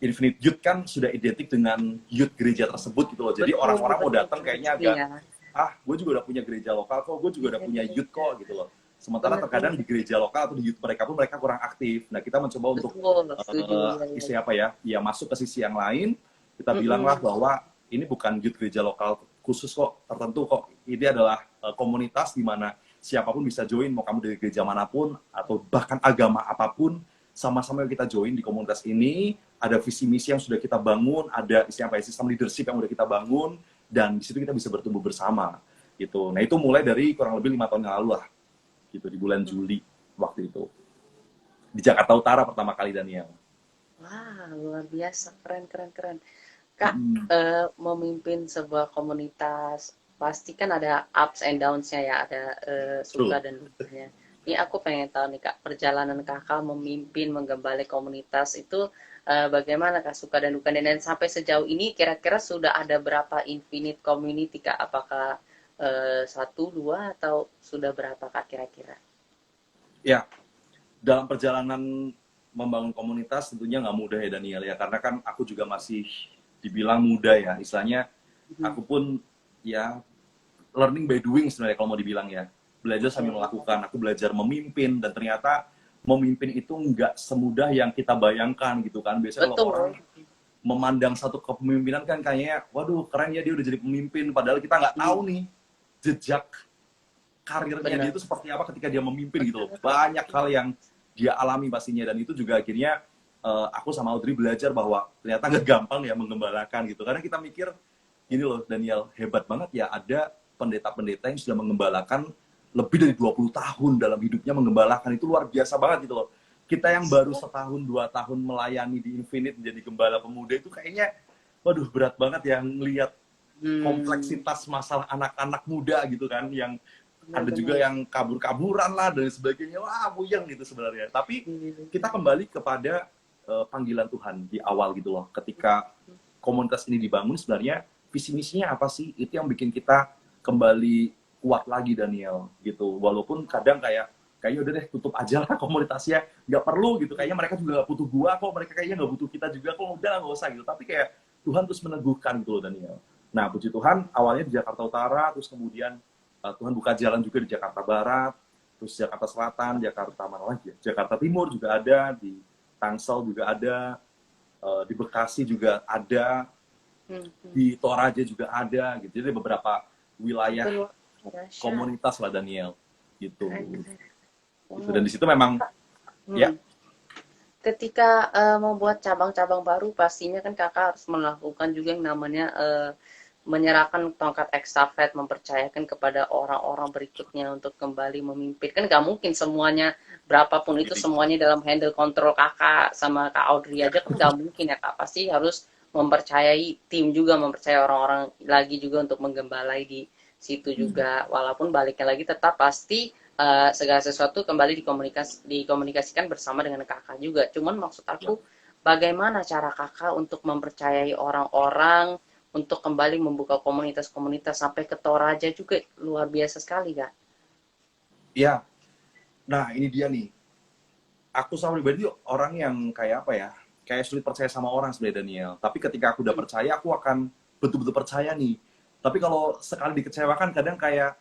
Speaker 2: Infinite Youth kan sudah identik dengan youth gereja tersebut gitu loh. Jadi
Speaker 1: Betul,
Speaker 2: orang-orang mau
Speaker 1: betul,
Speaker 2: datang kayaknya agak,
Speaker 1: iya.
Speaker 2: gue juga udah punya gereja lokal kok, gue juga udah punya youth kok gitu loh. Sementara
Speaker 1: Benar, benar.
Speaker 2: terkadang di gereja lokal atau di youth mereka pun mereka kurang aktif. Nah kita mencoba untuk
Speaker 1: Betul, setuju. Iya, iya,
Speaker 2: istilah
Speaker 1: iya.
Speaker 2: apa ya, ya masuk ke sisi yang lain. Kita bilanglah
Speaker 1: Mm-mm.
Speaker 2: bahwa ini bukan youth gereja lokal khusus kok, tertentu kok. Ini adalah komunitas di mana siapapun bisa join, mau kamu dari gereja manapun atau bahkan agama apapun, sama-sama kita join di komunitas ini. Ada visi misi yang sudah kita bangun, ada istilah apa ya, sistem leadership yang sudah kita bangun, dan di situ kita bisa bertumbuh bersama gitu. Nah itu mulai dari kurang lebih 5 tahun yang lalu lah, gitu di bulan Juli waktu itu di Jakarta Utara pertama kali Daniel.
Speaker 1: Wah, luar biasa. Keren, keren, keren. Kak,
Speaker 2: Mm-mm.
Speaker 1: memimpin sebuah komunitas, pasti kan ada ups and downs-nya ya, ada suka
Speaker 2: True.
Speaker 1: dan dukanya. Ini aku pengen tahu nih Kak, perjalanan Kakak memimpin, menggembala komunitas itu bagaimana Kak, suka dan dukanya? Dan sampai sejauh ini kira-kira sudah ada berapa infinite community Kak? Apakah satu, dua, atau sudah berapa Kak kira-kira?
Speaker 2: Ya, dalam perjalanan membangun komunitas tentunya nggak mudah ya Daniel ya, karena kan aku juga masih dibilang muda ya, istilahnya
Speaker 1: Mhm.
Speaker 2: aku pun ya learning by doing sebenarnya kalau mau dibilang ya, belajar sambil
Speaker 1: Oke.
Speaker 2: melakukan. Aku belajar memimpin dan ternyata memimpin itu nggak semudah yang kita bayangkan gitu kan. Biasanya kalau orang
Speaker 1: Betul.
Speaker 2: memandang satu kepemimpinan kan kayaknya, waduh keren ya dia udah jadi pemimpin, padahal kita nggak tahu
Speaker 1: Hmm,
Speaker 2: nih jejak karirnya dia
Speaker 1: benar.
Speaker 2: itu seperti apa ketika dia memimpin gitu loh.
Speaker 1: Benar.
Speaker 2: Banyak hal yang dia alami pastinya, dan itu juga akhirnya aku sama Audrey belajar bahwa ternyata nggak gampang ya menggembalakan gitu. Karena kita mikir gini loh Daniel, hebat banget ya ada pendeta-pendeta yang sudah mengembalakan lebih dari 20 tahun dalam hidupnya menggembalakan. Itu luar biasa banget gitu loh. Kita yang
Speaker 1: Yes.
Speaker 2: baru setahun 2 tahun melayani di Infinite menjadi gembala pemuda itu kayaknya waduh berat banget ya ngelihat
Speaker 1: Hmm,
Speaker 2: kompleksitas masalah anak-anak muda gitu kan, yang ada juga
Speaker 1: benar-benar.
Speaker 2: yang kabur-kaburan lah dan sebagainya, wah buyang gitu sebenarnya. Tapi kita kembali kepada panggilan Tuhan di awal gitu loh, ketika komunitas ini dibangun sebenarnya visi misinya apa sih, itu yang bikin kita kembali kuat lagi Daniel gitu. Walaupun kadang kayaknya udah deh tutup aja lah komunitasnya, nggak perlu gitu, kayaknya mereka juga nggak butuh gua kok, mereka kayaknya nggak butuh kita juga kok, udah nggak usah gitu. Tapi kayak Tuhan terus meneguhkan gitu loh Daniel. Nah puji Tuhan awalnya di Jakarta Utara, terus kemudian Tuhan buka jalan juga di Jakarta Barat, terus Jakarta Selatan, Jakarta mana lagi ya? Jakarta Timur juga ada, di Tangsel juga ada, di Bekasi juga ada,
Speaker 1: Hmm, hmm.
Speaker 2: di Toraja juga ada gitu. Jadi beberapa wilayah
Speaker 1: Itu luar biasa.
Speaker 2: komunitas lah Daniel gitu.
Speaker 1: Keren, keren.
Speaker 2: Gitu. Dan
Speaker 1: Wow.
Speaker 2: di situ memang ya
Speaker 1: Hmm. ketika membuat cabang-cabang baru pastinya kan kakak harus melakukan juga yang namanya menyerahkan tongkat estafet, mempercayakan kepada orang-orang berikutnya untuk kembali memimpin. Kan nggak mungkin semuanya, berapapun itu semuanya dalam handle kontrol kakak sama kak Audrey aja kan nggak mungkin ya kak. Pasti harus mempercayai tim juga, mempercayai orang-orang lagi juga untuk menggembalai di situ juga. Walaupun baliknya lagi tetap pasti segala sesuatu kembali dikomunikasikan bersama dengan kakak juga. Cuman maksud
Speaker 2: Ya.
Speaker 1: aku, bagaimana cara kakak untuk mempercayai orang-orang untuk kembali membuka komunitas-komunitas sampai ke Toraja juga luar biasa sekali kak.
Speaker 2: Ya, nah ini dia nih. Aku sama pribadi orang yang kayak apa ya? Kayak sulit percaya sama orang sebenarnya Daniel. Tapi ketika aku udah percaya, aku akan betul-betul percaya nih. Tapi kalau sekali dikecewakan, kadang kayak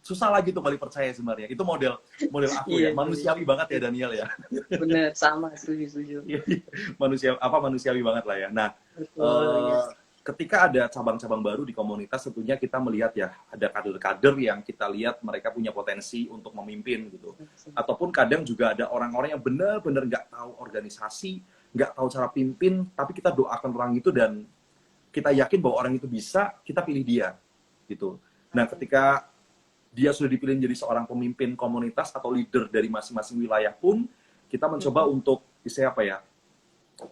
Speaker 2: susah lagi tuh balik percaya sebenarnya. Itu model model aku
Speaker 1: Iya,
Speaker 2: ya.
Speaker 1: iya,
Speaker 2: Manusiawi banget ya Daniel ya.
Speaker 1: bener, sama, setuju, setuju.
Speaker 2: Manusiawi banget lah ya. Nah,
Speaker 1: Betul, ya.
Speaker 2: eh, ketika ada cabang-cabang baru di komunitas, tentunya kita melihat ya ada kader-kader yang kita lihat mereka punya potensi untuk memimpin gitu. Ataupun kadang juga ada orang-orang yang benar-benar nggak tahu organisasi, nggak tahu cara pimpin, tapi kita doakan orang itu dan kita yakin bahwa orang itu bisa, kita pilih dia gitu. Nah, ketika dia sudah dipilih menjadi seorang pemimpin komunitas atau leader dari masing-masing wilayah pun, kita mencoba untuk apa ya,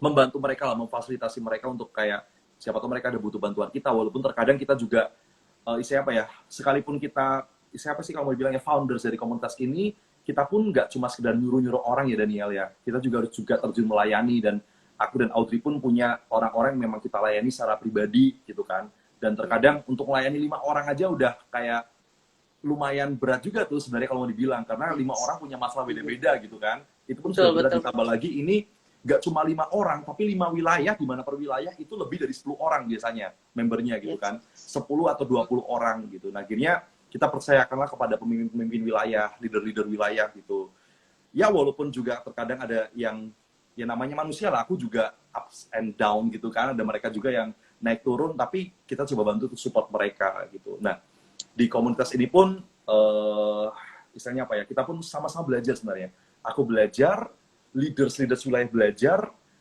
Speaker 2: membantu mereka lah, memfasilitasi mereka untuk kayak siapa tahu mereka ada butuh bantuan kita, walaupun terkadang kita juga apa ya, sekalipun kita siapa sih kalau mau bilangnya founders dari komunitas ini, kita pun nggak cuma sekedar nyuruh-nyuruh orang ya Daniel ya, kita juga harus juga terjun melayani, dan aku dan Audrey pun punya orang-orang yang memang kita layani secara pribadi gitu kan, dan terkadang untuk melayani 5 orang aja udah kayak lumayan berat juga tuh sebenarnya kalau mau dibilang, karena 5 orang punya masalah beda-beda gitu kan, itu pun
Speaker 1: Betul,
Speaker 2: sudah berat,
Speaker 1: betul.
Speaker 2: ditambah lagi ini nggak cuma 5 orang tapi 5 wilayah, di mana per wilayah itu lebih dari 10 orang biasanya membernya gitu
Speaker 1: Yes.
Speaker 2: kan, 10 atau 20 orang gitu. Nah akhirnya kita percayakanlah kepada pemimpin-pemimpin wilayah, leader-leader wilayah gitu. Ya walaupun juga terkadang ada yang ya namanya manusia lah, aku juga ups and down gitu kan, ada mereka juga yang naik turun, tapi kita coba bantu untuk support mereka gitu. Nah di komunitas ini pun istilahnya apa ya, kita pun sama-sama belajar sebenarnya. Aku belajar, leaders wilayah belajar,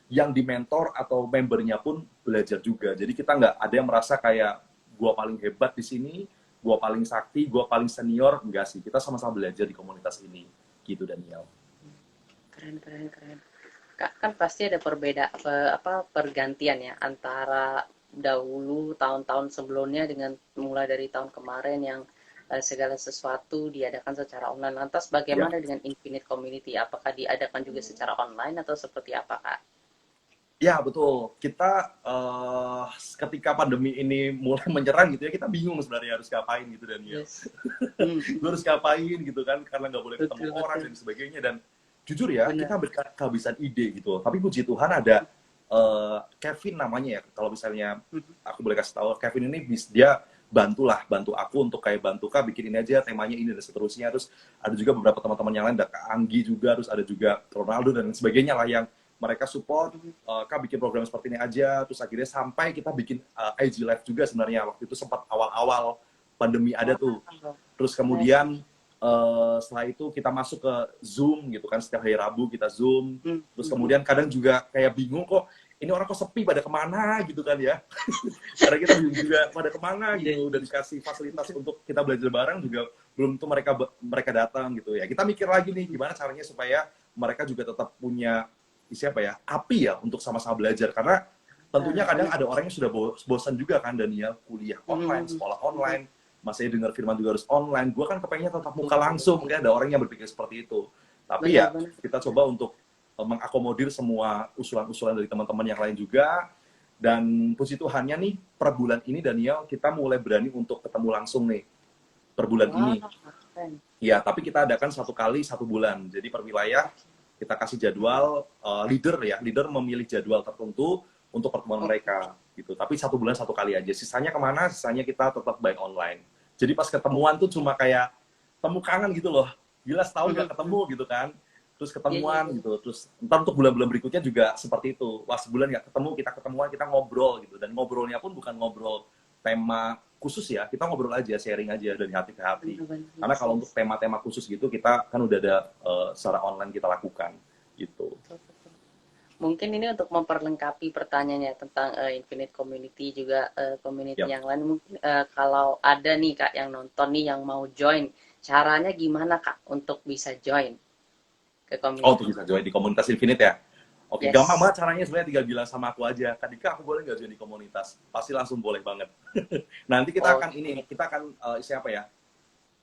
Speaker 2: yang di mentor atau membernya pun belajar juga. Jadi kita nggak ada yang merasa kayak gua paling hebat di sini, gua paling sakti, gua paling senior, enggak sih. Kita sama-sama belajar di komunitas ini, gitu Daniel.
Speaker 1: Keren, keren, keren. Kak, kan pasti ada pergantian ya antara dahulu tahun-tahun sebelumnya dengan mulai dari tahun kemarin yang segala sesuatu diadakan secara online. Lantas
Speaker 2: Ya.
Speaker 1: bagaimana dengan Infinite Community? Apakah diadakan juga secara online atau seperti apa, Kak?
Speaker 2: Ya betul. Kita ketika pandemi ini mulai menyerang gitu ya, kita bingung sebenarnya harus ngapain gitu Daniel.
Speaker 1: Yes. Hmm,
Speaker 2: Gue harus ngapain gitu kan, karena nggak boleh ketemu
Speaker 1: betul,
Speaker 2: orang
Speaker 1: betul.
Speaker 2: dan sebagainya. Dan jujur ya,
Speaker 1: Benar.
Speaker 2: kita kehabisan ide gitu. Tapi puji Tuhan ada Kevin namanya ya, kalau misalnya aku boleh kasih tahu, Kevin ini dia bantu aku untuk kayak bantu Kak bikin ini aja, temanya ini dan seterusnya. Terus ada juga beberapa teman-teman yang lain, ada Kak Anggi juga, terus ada juga Ronaldo dan sebagainya lah yang mereka support, Kak bikin program seperti ini aja. Terus akhirnya sampai kita bikin IG Live juga sebenarnya, waktu itu sempat awal-awal pandemi ada tuh. Terus kemudian setelah itu kita masuk ke Zoom gitu kan, setiap hari Rabu kita Zoom. Terus kemudian kadang juga kayak bingung kok, ini orang kok sepi, pada kemana gitu kan ya. Karena kita bingung juga pada kemana gitu, udah dikasih fasilitas untuk kita belajar bareng juga belum tuh mereka datang gitu ya. Kita mikir lagi nih gimana caranya supaya mereka juga tetap punya siapa ya, api ya untuk sama-sama belajar, karena tentunya kadang ada orang yang sudah bosan juga kan Daniel, kuliah online, sekolah online, masih dengar firman juga harus online. Gue kan kepengennya tetap muka langsung, mungkin ada orang yang berpikir seperti itu. Tapi ya
Speaker 1: Benar-benar.
Speaker 2: kita coba untuk mengakomodir semua usulan-usulan dari teman-teman yang lain juga. Dan puji Tuhannya nih, per bulan ini Daniel, kita mulai berani untuk ketemu langsung nih, per bulan ini.
Speaker 1: Keren.
Speaker 2: Ya, tapi kita adakan 1 kali 1 bulan. Jadi per wilayah kita kasih jadwal, leader memilih jadwal tertentu untuk pertemuan mereka gitu. Tapi 1 bulan 1 kali aja. Sisanya kemana? Sisanya kita tetap by online. Jadi pas ketemuan tuh cuma kayak temu kangen gitu loh. Gila, setahun gak ketemu gitu kan. Terus ketemuan gitu. Terus ntar untuk bulan-bulan berikutnya juga seperti itu. Wah, sebulan gak ketemu, kita ketemuan, kita ngobrol gitu. Dan ngobrolnya pun bukan ngobrol tema khusus ya, kita ngobrol aja, sharing aja dari hati ke hati. Karena kalau untuk tema-tema khusus gitu, kita kan udah ada secara online kita lakukan gitu.
Speaker 1: mungkin ini untuk memperlengkapi pertanyaannya tentang Infinite Community juga community
Speaker 2: Yap.
Speaker 1: yang lain. Mungkin kalau ada nih Kak yang nonton nih yang mau join, caranya gimana Kak untuk bisa join ke
Speaker 2: Oh, tuh
Speaker 1: community?
Speaker 2: bisa join di komunitas Infinite ya? Oke, gampang
Speaker 1: Yes.
Speaker 2: banget caranya sebenarnya, tinggal bilang sama aku aja, Kak Dika, aku boleh nggak join di komunitas? Pasti langsung boleh banget. Nanti kita akan
Speaker 1: Oke.
Speaker 2: kita akan siapa ya?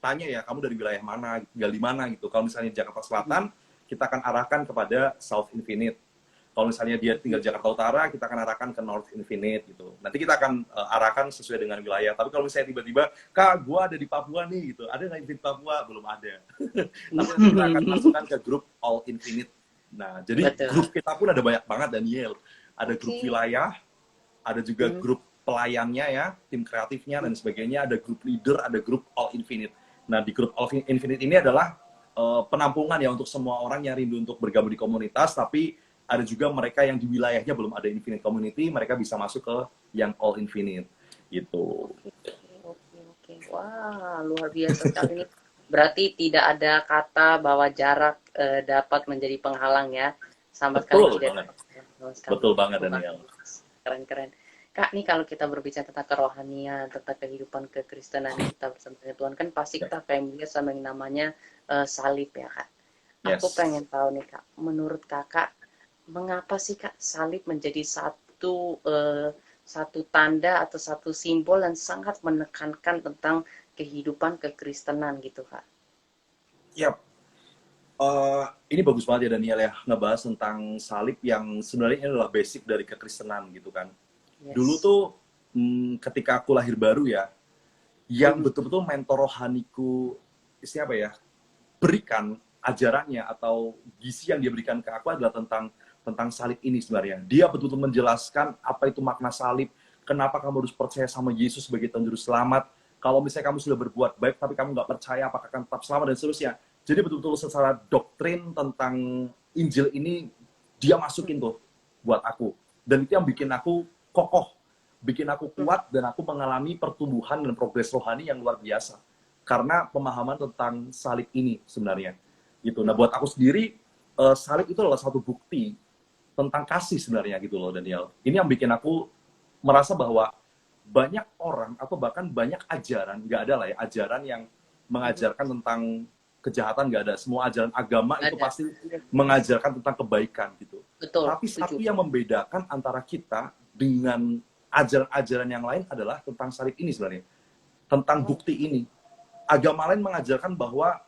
Speaker 2: Tanya ya, kamu dari wilayah mana, tinggal di mana gitu. Kalau misalnya Jakarta Selatan, kita akan arahkan kepada South Infinite. Kalau misalnya dia tinggal Jakarta Utara, kita akan arahkan ke North Infinite gitu. Nanti kita akan arahkan sesuai dengan wilayah. Tapi kalau misalnya tiba-tiba, Kak, gua ada di Papua nih gitu. Ada nggak Infinite Papua? Belum ada. Tapi nanti kita akan masukkan ke grup All Infinite. Nah, jadi
Speaker 1: Betul.
Speaker 2: grup kita pun ada banyak banget, Daniel. Ada grup
Speaker 1: Oke.
Speaker 2: wilayah, ada juga grup pelayannya ya, tim kreatifnya dan sebagainya, ada grup leader, ada grup All Infinite. Nah, di grup All Infinite ini adalah penampungan ya untuk semua orang yang rindu untuk bergabung di komunitas, tapi ada juga mereka yang di wilayahnya belum ada Infinite Community, mereka bisa masuk ke yang All Infinite gitu.
Speaker 1: Oke, oke, oke. Wah, luar biasa sekali nih. Berarti tidak ada kata bahwa jarak dapat menjadi penghalang ya. Sama sekali
Speaker 2: Betul
Speaker 1: tidak.
Speaker 2: banget.
Speaker 1: Sama sekali.
Speaker 2: Betul banget,
Speaker 1: Wah,
Speaker 2: Daniel.
Speaker 1: keren-keren. Kak, nih kalau kita berbicara tentang kerohanian, tentang kehidupan kekristenan kita bersama dengan Tuhan, kan pasti
Speaker 2: Ya.
Speaker 1: kita familiar sama yang namanya salib ya, Kak. Aku
Speaker 2: Yes.
Speaker 1: pengen tahu nih, Kak, menurut Kakak, mengapa sih, Kak, salib menjadi satu tanda atau satu simbol yang sangat menekankan tentang kehidupan kekristenan gitu, Kak?
Speaker 2: Yap. Ini bagus banget ya Daniel ya, ngebahas tentang salib yang sebenarnya ini adalah basic dari kekristenan gitu kan. Dulu
Speaker 1: Yes.
Speaker 2: tuh ketika aku lahir baru ya, yang betul-betul mentor rohaniku siapa ya, berikan ajarannya atau gizi yang dia berikan ke aku adalah tentang salib ini sebenarnya. Dia betul-betul menjelaskan apa itu makna salib, kenapa kamu harus percaya sama Yesus sebagai Tuhan Juru Selamat. Kalau misalnya kamu sudah berbuat baik tapi kamu nggak percaya apakah akan tetap selamat dan seterusnya. Jadi betul-betul secara doktrin tentang Injil ini dia masukin tuh buat aku. Dan itu yang bikin aku kokoh, bikin aku kuat dan aku mengalami pertumbuhan dan progres rohani yang luar biasa karena pemahaman tentang salib ini sebenarnya gitu. Nah buat aku sendiri salib itu adalah satu bukti tentang kasih sebenarnya gitu loh Daniel. Ini yang bikin aku merasa bahwa banyak orang atau bahkan banyak ajaran, nggak ada lah ya ajaran yang mengajarkan tentang kejahatan, nggak ada. Semua ajaran agama itu
Speaker 1: Ada.
Speaker 2: pasti mengajarkan tentang kebaikan gitu.
Speaker 1: Betul,
Speaker 2: Tapi satu
Speaker 1: setuju.
Speaker 2: yang membedakan antara kita dengan ajaran-ajaran yang lain adalah tentang salib ini sebenarnya, tentang
Speaker 1: Oh,
Speaker 2: bukti ini. Agama lain mengajarkan bahwa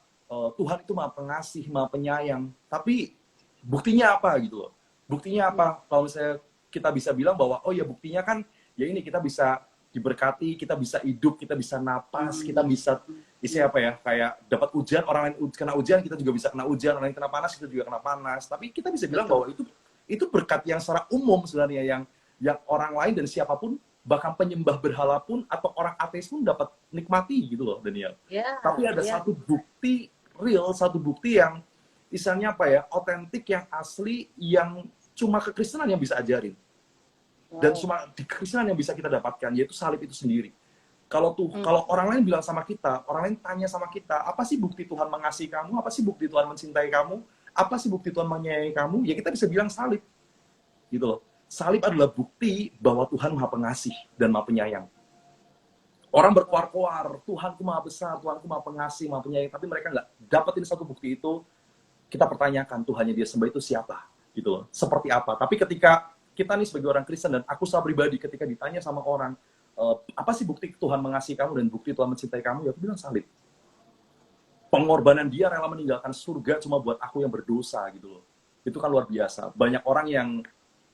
Speaker 2: Tuhan itu maha pengasih, maha penyayang. Tapi buktinya apa gitu loh? Buktinya apa? Kalau misalnya kita bisa bilang bahwa, oh ya buktinya kan, ya ini kita bisa diberkati, kita bisa hidup, kita bisa napas, kita bisa isi apa ya, kayak dapat ujian, orang lain kena ujian, kita juga bisa kena ujian, orang lain kena panas, kita juga kena panas. Tapi kita bisa bilang
Speaker 1: betul.
Speaker 2: bahwa itu berkat yang secara umum sebenarnya, yang orang lain dan siapapun, bahkan penyembah berhala pun atau orang ateis pun dapat nikmati gitu loh Daniel.
Speaker 1: Ya,
Speaker 2: Tapi ada
Speaker 1: ya.
Speaker 2: satu bukti real, satu bukti yang misalnya apa ya, otentik, yang asli, yang cuma kekristenan yang bisa ajarin. Dan
Speaker 1: Wow.
Speaker 2: cuma di kekristenan yang bisa kita dapatkan, yaitu salib itu sendiri. Kalau orang lain bilang sama kita, orang lain tanya sama kita, apa sih bukti Tuhan mengasihi kamu? Apa sih bukti Tuhan mencintai kamu? Apa sih bukti Tuhan menyayangi kamu? Ya kita bisa bilang salib. Gitu loh. Salib adalah bukti bahwa Tuhan Maha Pengasih dan Maha Penyayang. Orang berkoar-koar, Tuhanku Maha Besar, Tuhanku Maha Pengasih, Maha Penyayang, tapi mereka nggak dapetin satu bukti itu. Kita pertanyakan Tuhannya dia sembah itu siapa, gitu loh, seperti apa. Tapi ketika kita nih sebagai orang Kristen, dan aku secara pribadi ketika ditanya sama orang, apa sih bukti Tuhan mengasihi kamu dan bukti Tuhan mencintai kamu, ya aku bilang salib. Pengorbanan dia rela meninggalkan surga cuma buat aku yang berdosa gitu loh. Itu kan luar biasa. Banyak orang yang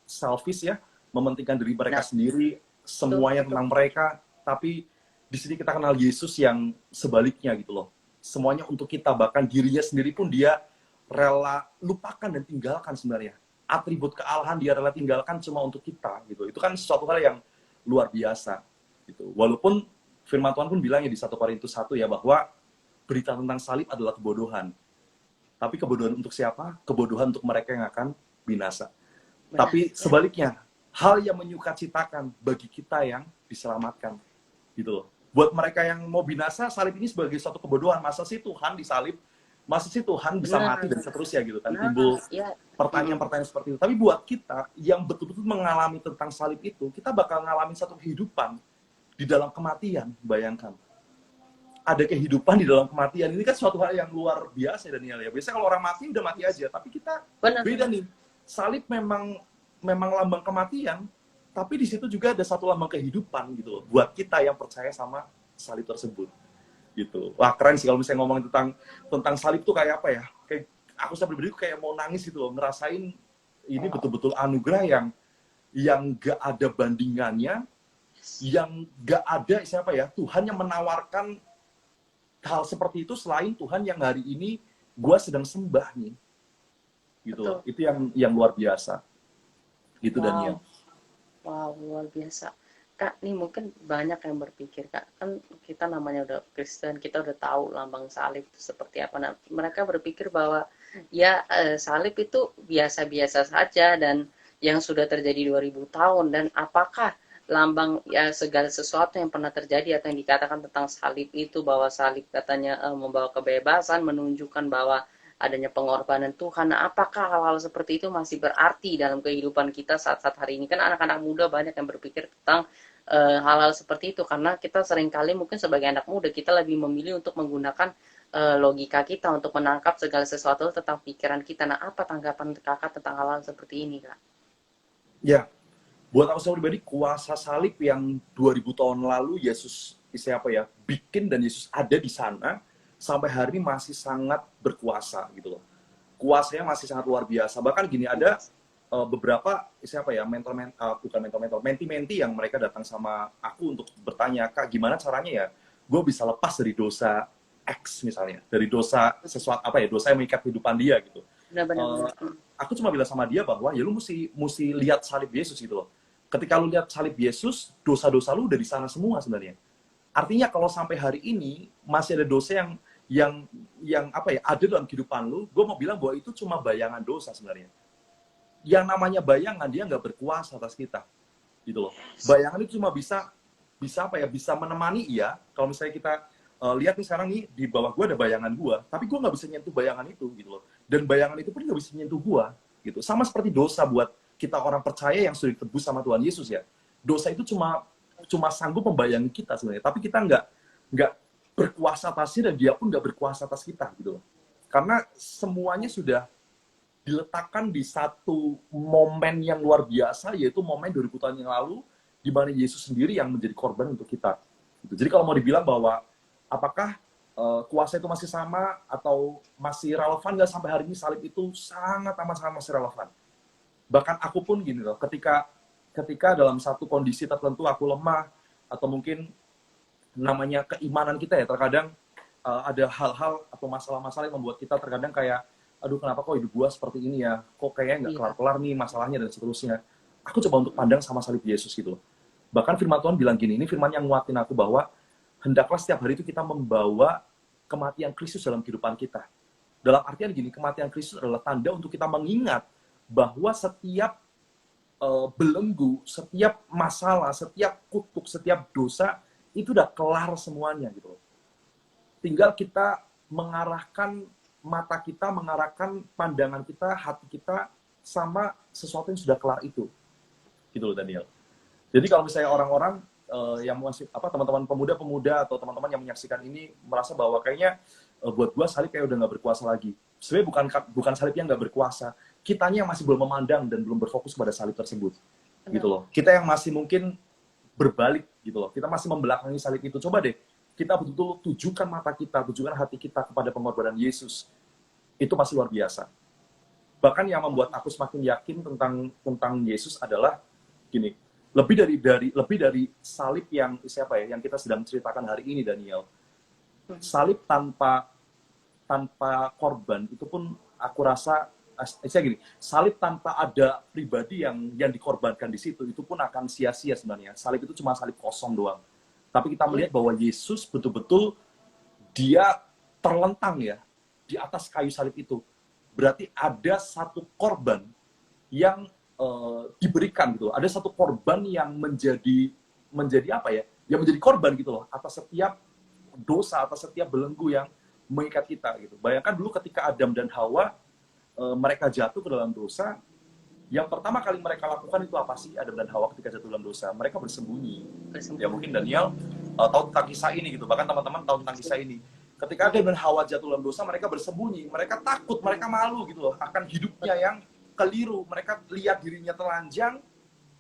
Speaker 2: selfish ya, mementingkan diri mereka
Speaker 1: Nah,
Speaker 2: sendiri, semuanya
Speaker 1: betul.
Speaker 2: tentang mereka, tapi di sini kita kenal Yesus yang sebaliknya gitu loh. Semuanya untuk kita, bahkan dirinya sendiri pun dia rela lupakan dan tinggalkan sebenarnya. Atribut kealahan dia rela tinggalkan cuma untuk kita gitu. Itu kan sesuatu hal yang luar biasa gitu. Walaupun firman Tuhan pun bilangnya di 1 Korintus 1 ya, bahwa berita tentang salib adalah kebodohan. Tapi kebodohan untuk siapa? Kebodohan untuk mereka yang akan binasa.
Speaker 1: Benar.
Speaker 2: Tapi
Speaker 1: Ya.
Speaker 2: sebaliknya, hal yang menyukacitakan bagi kita yang diselamatkan. Gitu loh. Buat mereka yang mau binasa, salib ini sebagai suatu kebodohan. Masa sih Tuhan disalib masa sih Tuhan bisa
Speaker 1: Benar.
Speaker 2: mati dan seterusnya gitu kan,
Speaker 1: Nah,
Speaker 2: timbul
Speaker 1: ya.
Speaker 2: pertanyaan-pertanyaan seperti itu. Tapi buat kita yang betul-betul mengalami tentang salib itu, kita bakal ngalamin satu kehidupan di dalam kematian. Bayangkan, ada kehidupan di dalam kematian. Ini kan suatu hal yang luar biasa, Daniel ya. Biasanya kalau orang mati udah mati aja, tapi kita
Speaker 1: Benar.
Speaker 2: beda nih. Salib memang lambang kematian, tapi di situ juga ada satu lambang kehidupan gitu loh. Buat kita yang percaya sama salib tersebut. Gitu. Wah, keren sih kalau misalnya ngomongin tentang salib tuh kayak apa ya? Kayak aku sampai berdiri kayak mau nangis gitu loh, ngerasain ini betul-betul anugerah yang gak ada bandingannya, yang gak ada siapa ya, Tuhan yang menawarkan hal seperti itu selain Tuhan yang hari ini gue sedang sembah nih, gitu loh. Itu yang luar biasa, gitu.
Speaker 1: Wow.
Speaker 2: Daniel.
Speaker 1: Wow, luar biasa. Kak, nih mungkin banyak yang berpikir, Kak, kan kita namanya udah Kristen, kita udah tahu lambang salib itu seperti apa. Nah, mereka berpikir bahwa ya salib itu biasa-biasa saja dan yang sudah terjadi 2000 tahun, dan apakah lambang ya segala sesuatu yang pernah terjadi atau yang dikatakan tentang salib itu, bahwa salib katanya membawa kebebasan, menunjukkan bahwa adanya pengorbanan Tuhan. Nah, apakah hal-hal seperti itu masih berarti dalam kehidupan kita saat-saat hari ini? Kan anak-anak muda banyak yang berpikir tentang hal-hal seperti itu, karena kita seringkali mungkin sebagai anak muda kita lebih memilih untuk menggunakan logika kita untuk menangkap segala sesuatu tentang pikiran kita. Nah, apa tanggapan kakak tentang hal-hal seperti ini, Kak?
Speaker 2: Ya, buat aku pribadi, kuasa salib yang 2000 tahun lalu Yesus siapa ya bikin, dan Yesus ada di sana sampai hari ini masih sangat berkuasa gitu loh. Kuasanya masih sangat luar biasa. Bahkan gini, ada beberapa siapa ya bukan mentor, menti-menti yang mereka datang sama aku untuk bertanya, Kak, gimana caranya ya gue bisa lepas dari dosa X misalnya, dari dosa sesuatu apa ya, dosa yang mengikat kehidupan dia gitu.
Speaker 1: Benar-benar.
Speaker 2: Aku cuma bilang sama dia bahwa ya lu mesti lihat salib Yesus gitu loh. Ketika lu lihat salib Yesus, dosa-dosa lu udah di sana semua sebenarnya. Artinya kalau sampai hari ini masih ada dosa yang apa ya, ada dalam kehidupan lu, gue mau bilang bahwa itu cuma bayangan dosa sebenarnya. Yang namanya bayangan, dia nggak berkuasa atas kita, gitu loh. Bayangan itu cuma bisa apa ya, bisa menemani. Iya, kalau misalnya kita lihat nih sekarang nih, di bawah gue ada bayangan gue, tapi gue nggak bisa nyentuh bayangan itu, gitu loh. Dan bayangan itu pun nggak bisa nyentuh gue, gitu. Sama seperti dosa buat kita orang percaya yang sudah ditebus sama Tuhan Yesus ya. Dosa itu cuma sanggup membayangi kita sebenarnya, tapi kita nggak berkuasa atasnya, dan dia pun nggak berkuasa atas kita, gitu loh. Karena semuanya sudah diletakkan di satu momen yang luar biasa, yaitu momen 2000 tahun yang lalu, di mana Yesus sendiri yang menjadi korban untuk kita. Jadi kalau mau dibilang bahwa apakah kuasa itu masih sama atau masih relevan nggak sampai hari ini, salib itu sangat amat masih relevan. Bahkan aku pun gini loh, ketika dalam satu kondisi tertentu aku lemah, atau mungkin namanya keimanan kita ya, terkadang ada hal-hal atau masalah-masalah yang membuat kita terkadang kayak, aduh kenapa kok hidup gua seperti ini ya, kok kayaknya nggak kelar-kelar nih masalahnya dan seterusnya. Aku coba untuk pandang sama salib Yesus gitu loh. Bahkan firman Tuhan bilang gini, ini firman yang nguatin aku, bahwa hendaklah setiap hari itu kita membawa kematian Kristus dalam kehidupan kita. Dalam artian gini, kematian Kristus adalah tanda untuk kita mengingat bahwa setiap belenggu, setiap masalah, setiap kutuk, setiap dosa, itu udah kelar semuanya gitu loh. Tinggal kita mengarahkan mata kita, mengarahkan pandangan kita, hati kita sama sesuatu yang sudah kelar itu. Gitu loh, Daniel. Jadi kalau misalnya orang-orang yang masih teman-teman pemuda-pemuda atau teman-teman yang menyaksikan ini merasa bahwa kayaknya buat gua salib kayak udah nggak berkuasa lagi. Sebenarnya bukan salib yang nggak berkuasa, kitanya yang masih belum memandang dan belum berfokus pada salib tersebut. Gitu loh. Kita yang masih mungkin berbalik gitu loh. Kita masih membelakangi salib itu. Coba deh kita betul-betul tujukan mata kita, tujukan hati kita kepada pengorbanan Yesus. Itu masih luar biasa. Bahkan yang membuat aku semakin yakin tentang Yesus adalah gini, lebih dari salib yang siapa ya, yang kita sedang ceritakan hari ini, Daniel. Salib tanpa korban itu pun aku rasa gini, salib tanpa ada pribadi yang dikorbankan di situ, itu pun akan sia-sia sebenarnya. Salib itu cuma salib kosong doang. Tapi kita melihat bahwa Yesus betul-betul dia terlentang ya di atas kayu salib itu. Berarti ada satu korban yang diberikan gitu. Ada satu korban yang menjadi apa ya? Yang menjadi korban gitu loh atas setiap dosa, atas setiap belenggu yang mengikat kita gitu. Bayangkan dulu ketika Adam dan Hawa mereka jatuh ke dalam dosa, yang pertama kali mereka lakukan itu apa sih? Adam dan Hawa ketika jatuh dalam dosa, mereka bersembunyi. Ya mungkin Daniel tahu tentang kisah ini gitu, bahkan teman-teman tahu tentang kisah ini. Ketika Adam dan Hawa jatuh dalam dosa, mereka bersembunyi, mereka takut, mereka malu gitu loh akan hidupnya yang keliru. Mereka lihat dirinya telanjang,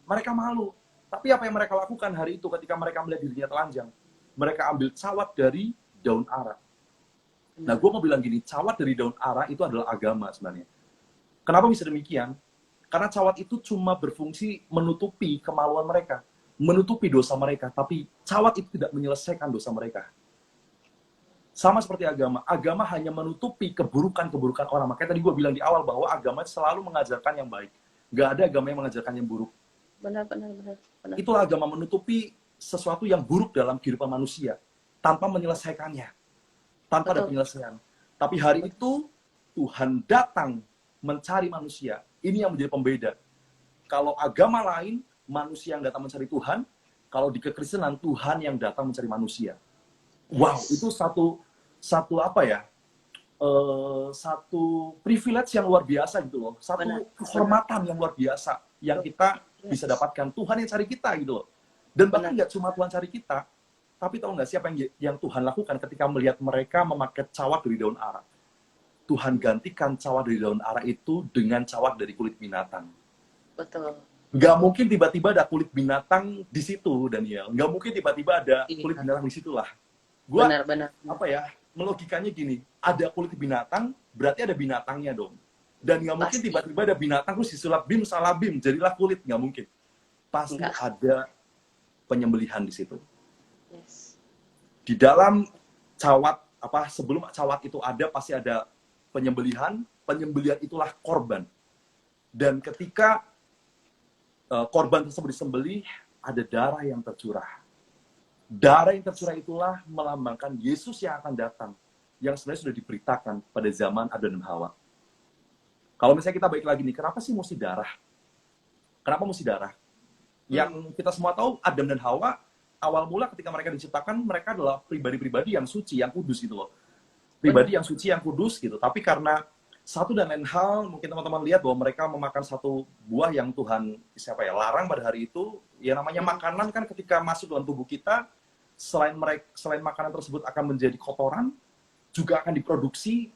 Speaker 2: mereka malu. Tapi apa yang mereka lakukan hari itu ketika mereka melihat dirinya telanjang? Mereka ambil cawat dari daun ara. Nah, gue mau bilang gini, cawat dari daun ara itu adalah agama sebenarnya. Kenapa bisa demikian? Karena cawat itu cuma berfungsi menutupi kemaluan mereka, menutupi dosa mereka, tapi cawat itu tidak menyelesaikan dosa mereka. Sama seperti agama, agama hanya menutupi keburukan-keburukan orang. Makanya tadi gue bilang di awal bahwa agama selalu mengajarkan yang baik. Gak ada agama yang mengajarkan yang buruk.
Speaker 1: Benar.
Speaker 2: Itulah agama, menutupi sesuatu yang buruk dalam kehidupan manusia, tanpa menyelesaikannya, tanpa ada penyelesaian. Tapi hari itu, Tuhan datang mencari manusia. Ini yang menjadi pembeda. Kalau agama lain, manusia yang datang mencari Tuhan. Kalau di kekristenan, Tuhan yang datang mencari manusia. Wow, itu satu apa ya? Satu privilege yang luar biasa gitu loh. Satu kehormatan yang luar biasa yang kita bisa dapatkan. Tuhan yang cari kita gitu loh. Dan bahkan nggak cuma Tuhan cari kita, tapi tahu nggak siapa yang Tuhan lakukan ketika melihat mereka memakai cawat dari daun ara? Tuhan gantikan cawat dari daun ara itu dengan cawat dari kulit binatang.
Speaker 1: Betul.
Speaker 2: Nggak mungkin tiba-tiba ada kulit binatang di situ, Daniel. Nggak mungkin tiba-tiba ada kulit binatang di situlah. Gua,
Speaker 1: benar.
Speaker 2: apa ya, melogikanya gini, ada kulit binatang, berarti ada binatangnya dong. Dan nggak mungkin tiba-tiba ada binatang, terus disulap bim, salah bim, jadilah kulit. Nggak mungkin. Pasti ada penyembelihan di situ.
Speaker 1: Yes.
Speaker 2: Di dalam cawat, sebelum cawat itu ada, pasti ada penyembelihan. Penyembelihan itulah korban. Dan ketika korban tersebut disembelih, ada darah yang tercurah. Darah yang tercurah itulah melambangkan Yesus yang akan datang, yang sebenarnya sudah diberitakan pada zaman Adam dan Hawa. Kalau misalnya kita balik lagi nih, kenapa sih mesti darah? Kenapa mesti darah? Yang kita semua tahu, Adam dan Hawa, awal mula ketika mereka diciptakan, mereka adalah pribadi-pribadi yang suci, yang kudus gitu loh. Pribadi yang suci, yang kudus gitu. Tapi karena satu dan lain hal, mungkin teman-teman lihat bahwa mereka memakan satu buah yang Tuhan larang pada hari itu. Ya namanya makanan kan ketika masuk dalam tubuh kita, selain makanan tersebut akan menjadi kotoran, juga akan diproduksi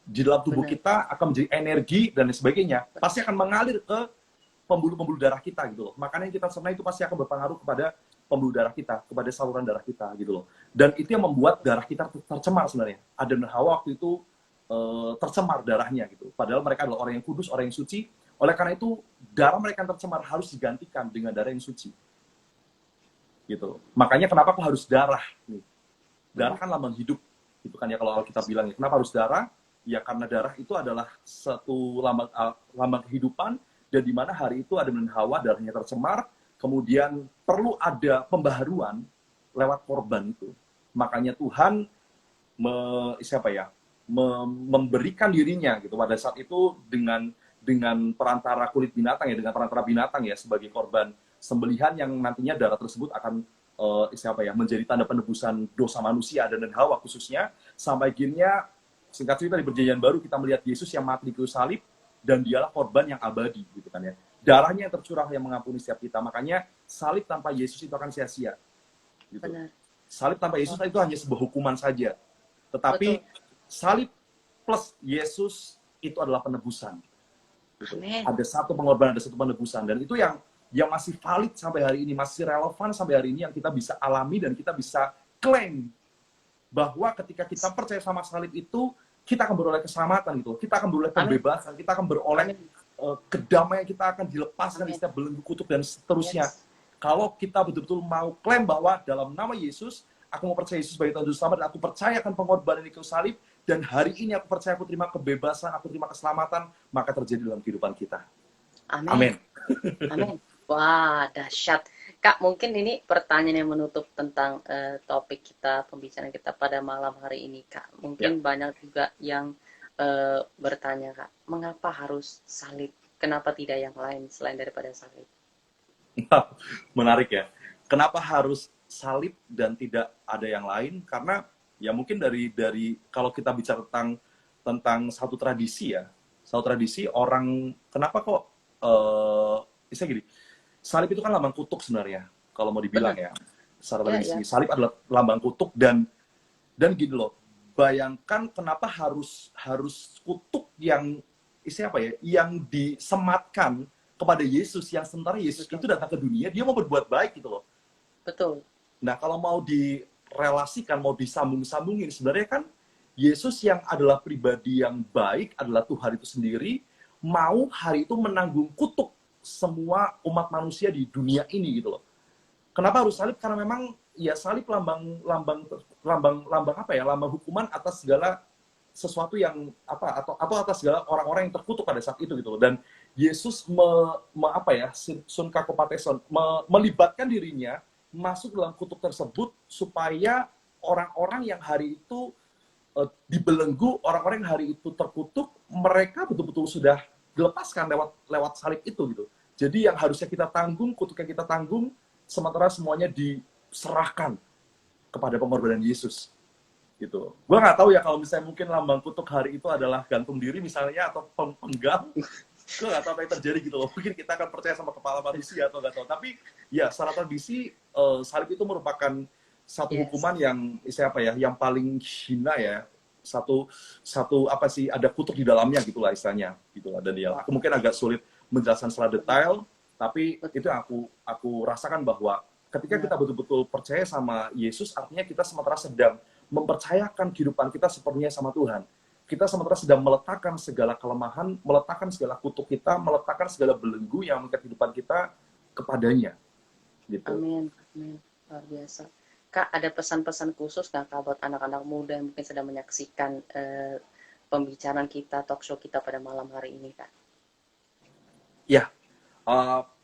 Speaker 2: di dalam tubuh kita, akan menjadi energi dan sebagainya. Pasti akan mengalir ke pembuluh-pembuluh darah kita gitu loh. Makanan yang kita cerna itu pasti akan berpengaruh kepada pembuluh darah kita, kepada saluran darah kita gitu loh. Dan itu yang membuat darah kita tercemar sebenarnya. Adam dan Hawa waktu itu tercemar darahnya gitu. Padahal mereka adalah orang yang kudus, orang yang suci. Oleh karena itu, darah mereka yang tercemar harus digantikan dengan darah yang suci. Gitu. Makanya kenapa kok harus darah nih? Darah kan lambang hidup. Itu kan ya kalau Alkitab bilang. Kenapa harus darah? Ya karena darah itu adalah satu lambang kehidupan, dan di mana hari itu Adam dan Hawa darahnya tercemar, kemudian perlu ada pembaharuan lewat korban itu. Makanya Tuhan memberikan dirinya gitu pada saat itu dengan perantara kulit binatang ya, dengan perantara binatang ya, sebagai korban sembelihan yang nantinya darah tersebut akan menjadi tanda penebusan dosa manusia, Adam dan Hawa khususnya. Sampai akhirnya singkat cerita di Perjanjian Baru kita melihat Yesus yang mati di kayu salib, dan dialah korban yang abadi gitu kan ya. Darahnya yang tercurah yang mengampuni setiap kita. Makanya salib tanpa Yesus itu akan sia-sia. Gitu. Salib tanpa Yesus itu hanya sebuah hukuman saja. Tetapi salib plus Yesus itu adalah penebusan. Gitu. Ada satu pengorbanan, ada satu penebusan, dan itu yang masih valid sampai hari ini, masih relevan sampai hari ini, yang kita bisa alami dan kita bisa klaim bahwa ketika kita percaya sama salib itu, kita akan beroleh keselamatan gitu. Kita akan beroleh pembebasan, kita akan beroleh kedamaian, kita akan dilepaskan dari setiap belenggu kutuk dan seterusnya. Kalau kita betul-betul mau klaim bahwa dalam nama Yesus, aku mau percaya Yesus sebagai Tuhan Juru Selamat, dan aku percaya akan pengorbanan di kayu salib, dan hari ini aku percaya aku terima kebebasan, aku terima keselamatan, maka terjadi dalam kehidupan kita. Amin.
Speaker 1: Amin. Wah, dahsyat. Kak, mungkin ini pertanyaan yang menutup tentang topik kita, pembicaraan kita pada malam hari ini, Kak. Mungkin banyak juga yang bertanya, Kak, mengapa harus salib? Kenapa tidak yang lain selain daripada salib?
Speaker 2: Menarik ya. Kenapa harus salib dan tidak ada yang lain? Karena Ya mungkin dari kalau kita bicara tentang satu tradisi ya, satu tradisi orang kenapa kok bisa gini, salib itu kan lambang kutuk sebenarnya kalau mau dibilang
Speaker 1: Benar.
Speaker 2: ya, secara
Speaker 1: Ya,
Speaker 2: tradisi
Speaker 1: ya.
Speaker 2: salib adalah lambang kutuk dan gini loh, bayangkan kenapa harus kutuk yang isi apa ya, yang disematkan kepada Yesus, yang sementara Yesus
Speaker 1: Betul.
Speaker 2: itu datang ke dunia dia mau berbuat baik gitu loh.
Speaker 1: Betul.
Speaker 2: Nah, kalau mau direlasikan, mau disambung-sambungin, sebenarnya kan Yesus yang adalah pribadi yang baik, adalah Tuhan itu sendiri, mau hari itu menanggung kutuk semua umat manusia di dunia ini gitu loh. Kenapa harus salib? Karena memang ya salib lambang apa ya? Lambang hukuman atas segala sesuatu yang apa atau atas segala orang-orang yang terkutuk pada saat itu gitu loh. Dan Yesus apa ya? Sun kakopateson melibatkan dirinya masuk dalam kutuk tersebut supaya orang-orang yang hari itu dibelenggu, orang-orang yang hari itu terkutuk, mereka betul-betul sudah dilepaskan lewat salib itu gitu. Jadi yang harusnya kita tanggung, kutuk yang kita tanggung, sementara semuanya diserahkan kepada pengorbanan Yesus gitu. Gue nggak tahu ya kalau misalnya mungkin lambang kutuk hari itu adalah gantung diri misalnya atau penggal, gue nggak tahu apa yang terjadi gitu loh. Mungkin kita akan percaya sama kepala manusia atau nggak tahu. Tapi ya secara tradisi salib itu merupakan satu
Speaker 1: Yes.
Speaker 2: hukuman yang siapa ya, yang paling hina ya. Satu apa sih, ada kutuk di dalamnya gitulah istilahnya gitulah. Dan ya aku mungkin agak sulit menjelaskan secara detail, tapi itu yang aku rasakan bahwa ketika kita betul-betul percaya sama Yesus, artinya kita sementara sedang mempercayakan kehidupan kita sepenuhnya sama Tuhan. Kita sementara sedang meletakkan segala kelemahan, meletakkan segala kutuk kita, meletakkan segala belenggu yang mengikat kehidupan kita kepadanya. Gitu.
Speaker 1: Amin. Amin. Luar biasa. Kak, ada pesan-pesan khusus nggak Kak buat anak-anak muda yang mungkin sedang menyaksikan pembicaraan kita, talk show kita pada malam hari ini, Kak?
Speaker 2: Ya,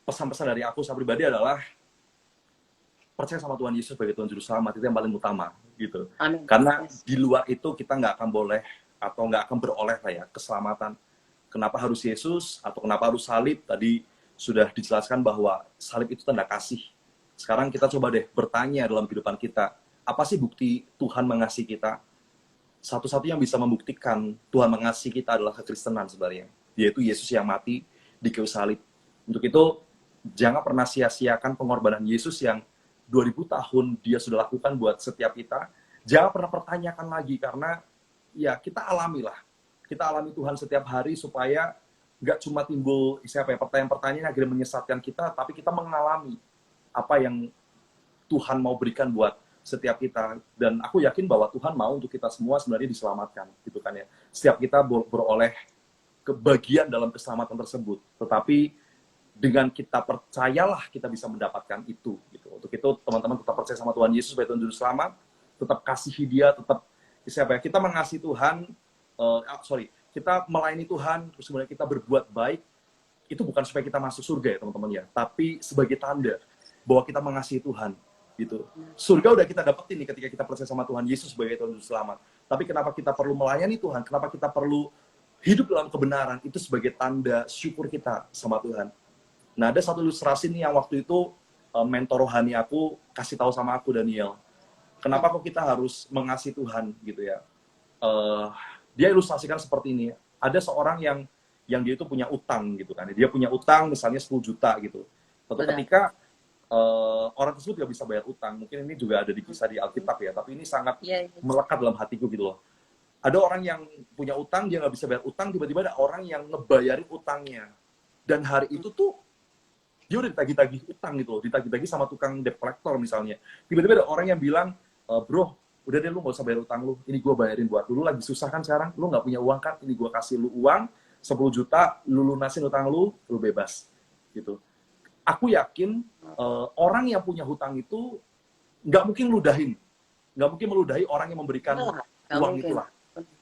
Speaker 2: pesan-pesan dari aku secara pribadi adalah percaya sama Tuhan Yesus sebagai Tuhan Juru Selamat, itu yang paling utama gitu.
Speaker 1: Amin.
Speaker 2: Karena
Speaker 1: Yes.
Speaker 2: di luar itu kita nggak akan boleh atau nggak akan beroleh lah ya keselamatan. Kenapa harus Yesus atau kenapa harus salib? Tadi sudah dijelaskan bahwa salib itu tanda kasih. Sekarang kita coba deh bertanya dalam kehidupan kita, apa sih bukti Tuhan mengasihi kita? Satu-satunya yang bisa membuktikan Tuhan mengasihi kita adalah kekristenan sebenarnya, yaitu Yesus yang mati di kayu salib. Untuk itu, jangan pernah sia-siakan pengorbanan Yesus yang 2000 tahun dia sudah lakukan buat setiap kita. Jangan pernah pertanyakan lagi, karena ya kita alamilah. Kita alami Tuhan setiap hari supaya nggak cuma timbul pertanyaan-pertanyaan yang akhirnya menyesatkan kita, tapi kita mengalami apa yang Tuhan mau berikan buat setiap kita. Dan aku yakin bahwa Tuhan mau untuk kita semua sebenarnya diselamatkan, gitu kan ya. Setiap kita beroleh kebagian dalam keselamatan tersebut. Tetapi dengan kita percayalah kita bisa mendapatkan itu, gitu. Untuk itu teman-teman tetap percaya sama Tuhan Yesus sebagai Tuhan Juru Selamat, tetap kasihi Dia, tetap kita mengasihi Tuhan, kita melayani Tuhan, terus kemudian kita berbuat baik. Itu bukan supaya kita masuk surga ya teman-teman ya, tapi sebagai tanda bahwa kita mengasihi Tuhan gitu. Surga udah kita dapetin nih ketika kita percaya sama Tuhan Yesus sebagai Tuhan Juru Selamat. Tapi kenapa kita perlu melayani Tuhan? Kenapa kita perlu hidup dalam kebenaran? Itu sebagai tanda syukur kita sama Tuhan. Nah, ada satu ilustrasi nih yang waktu itu mentor rohani aku kasih tahu sama aku, Daniel. Kenapa kok kita harus mengasihi Tuhan gitu ya? Dia ilustrasikan seperti ini. Ada seorang yang dia itu punya utang gitu kan. Dia punya utang misalnya 10 juta gitu. Suatu ketika orang tersebut gak bisa bayar utang. Mungkin ini juga ada di kisah di Alkitab ya, tapi ini sangat melekat dalam hatiku gitu loh. Ada orang yang punya utang, dia gak bisa bayar utang, tiba-tiba ada orang yang ngebayarin utangnya. Dan hari itu tuh dia udah ditagih-tagih utang gitu loh, ditagih-tagih sama tukang debt collector misalnya. Tiba-tiba ada orang yang bilang, bro, udah deh lu gak usah bayar utang lu, ini gue bayarin buat lu lagi susah kan sekarang, lu gak punya uang kan, ini gue kasih lu uang 10 juta, lu lunasin utang lu bebas gitu. Aku yakin orang yang punya hutang itu nggak mungkin meludahi orang yang memberikan uang itulah.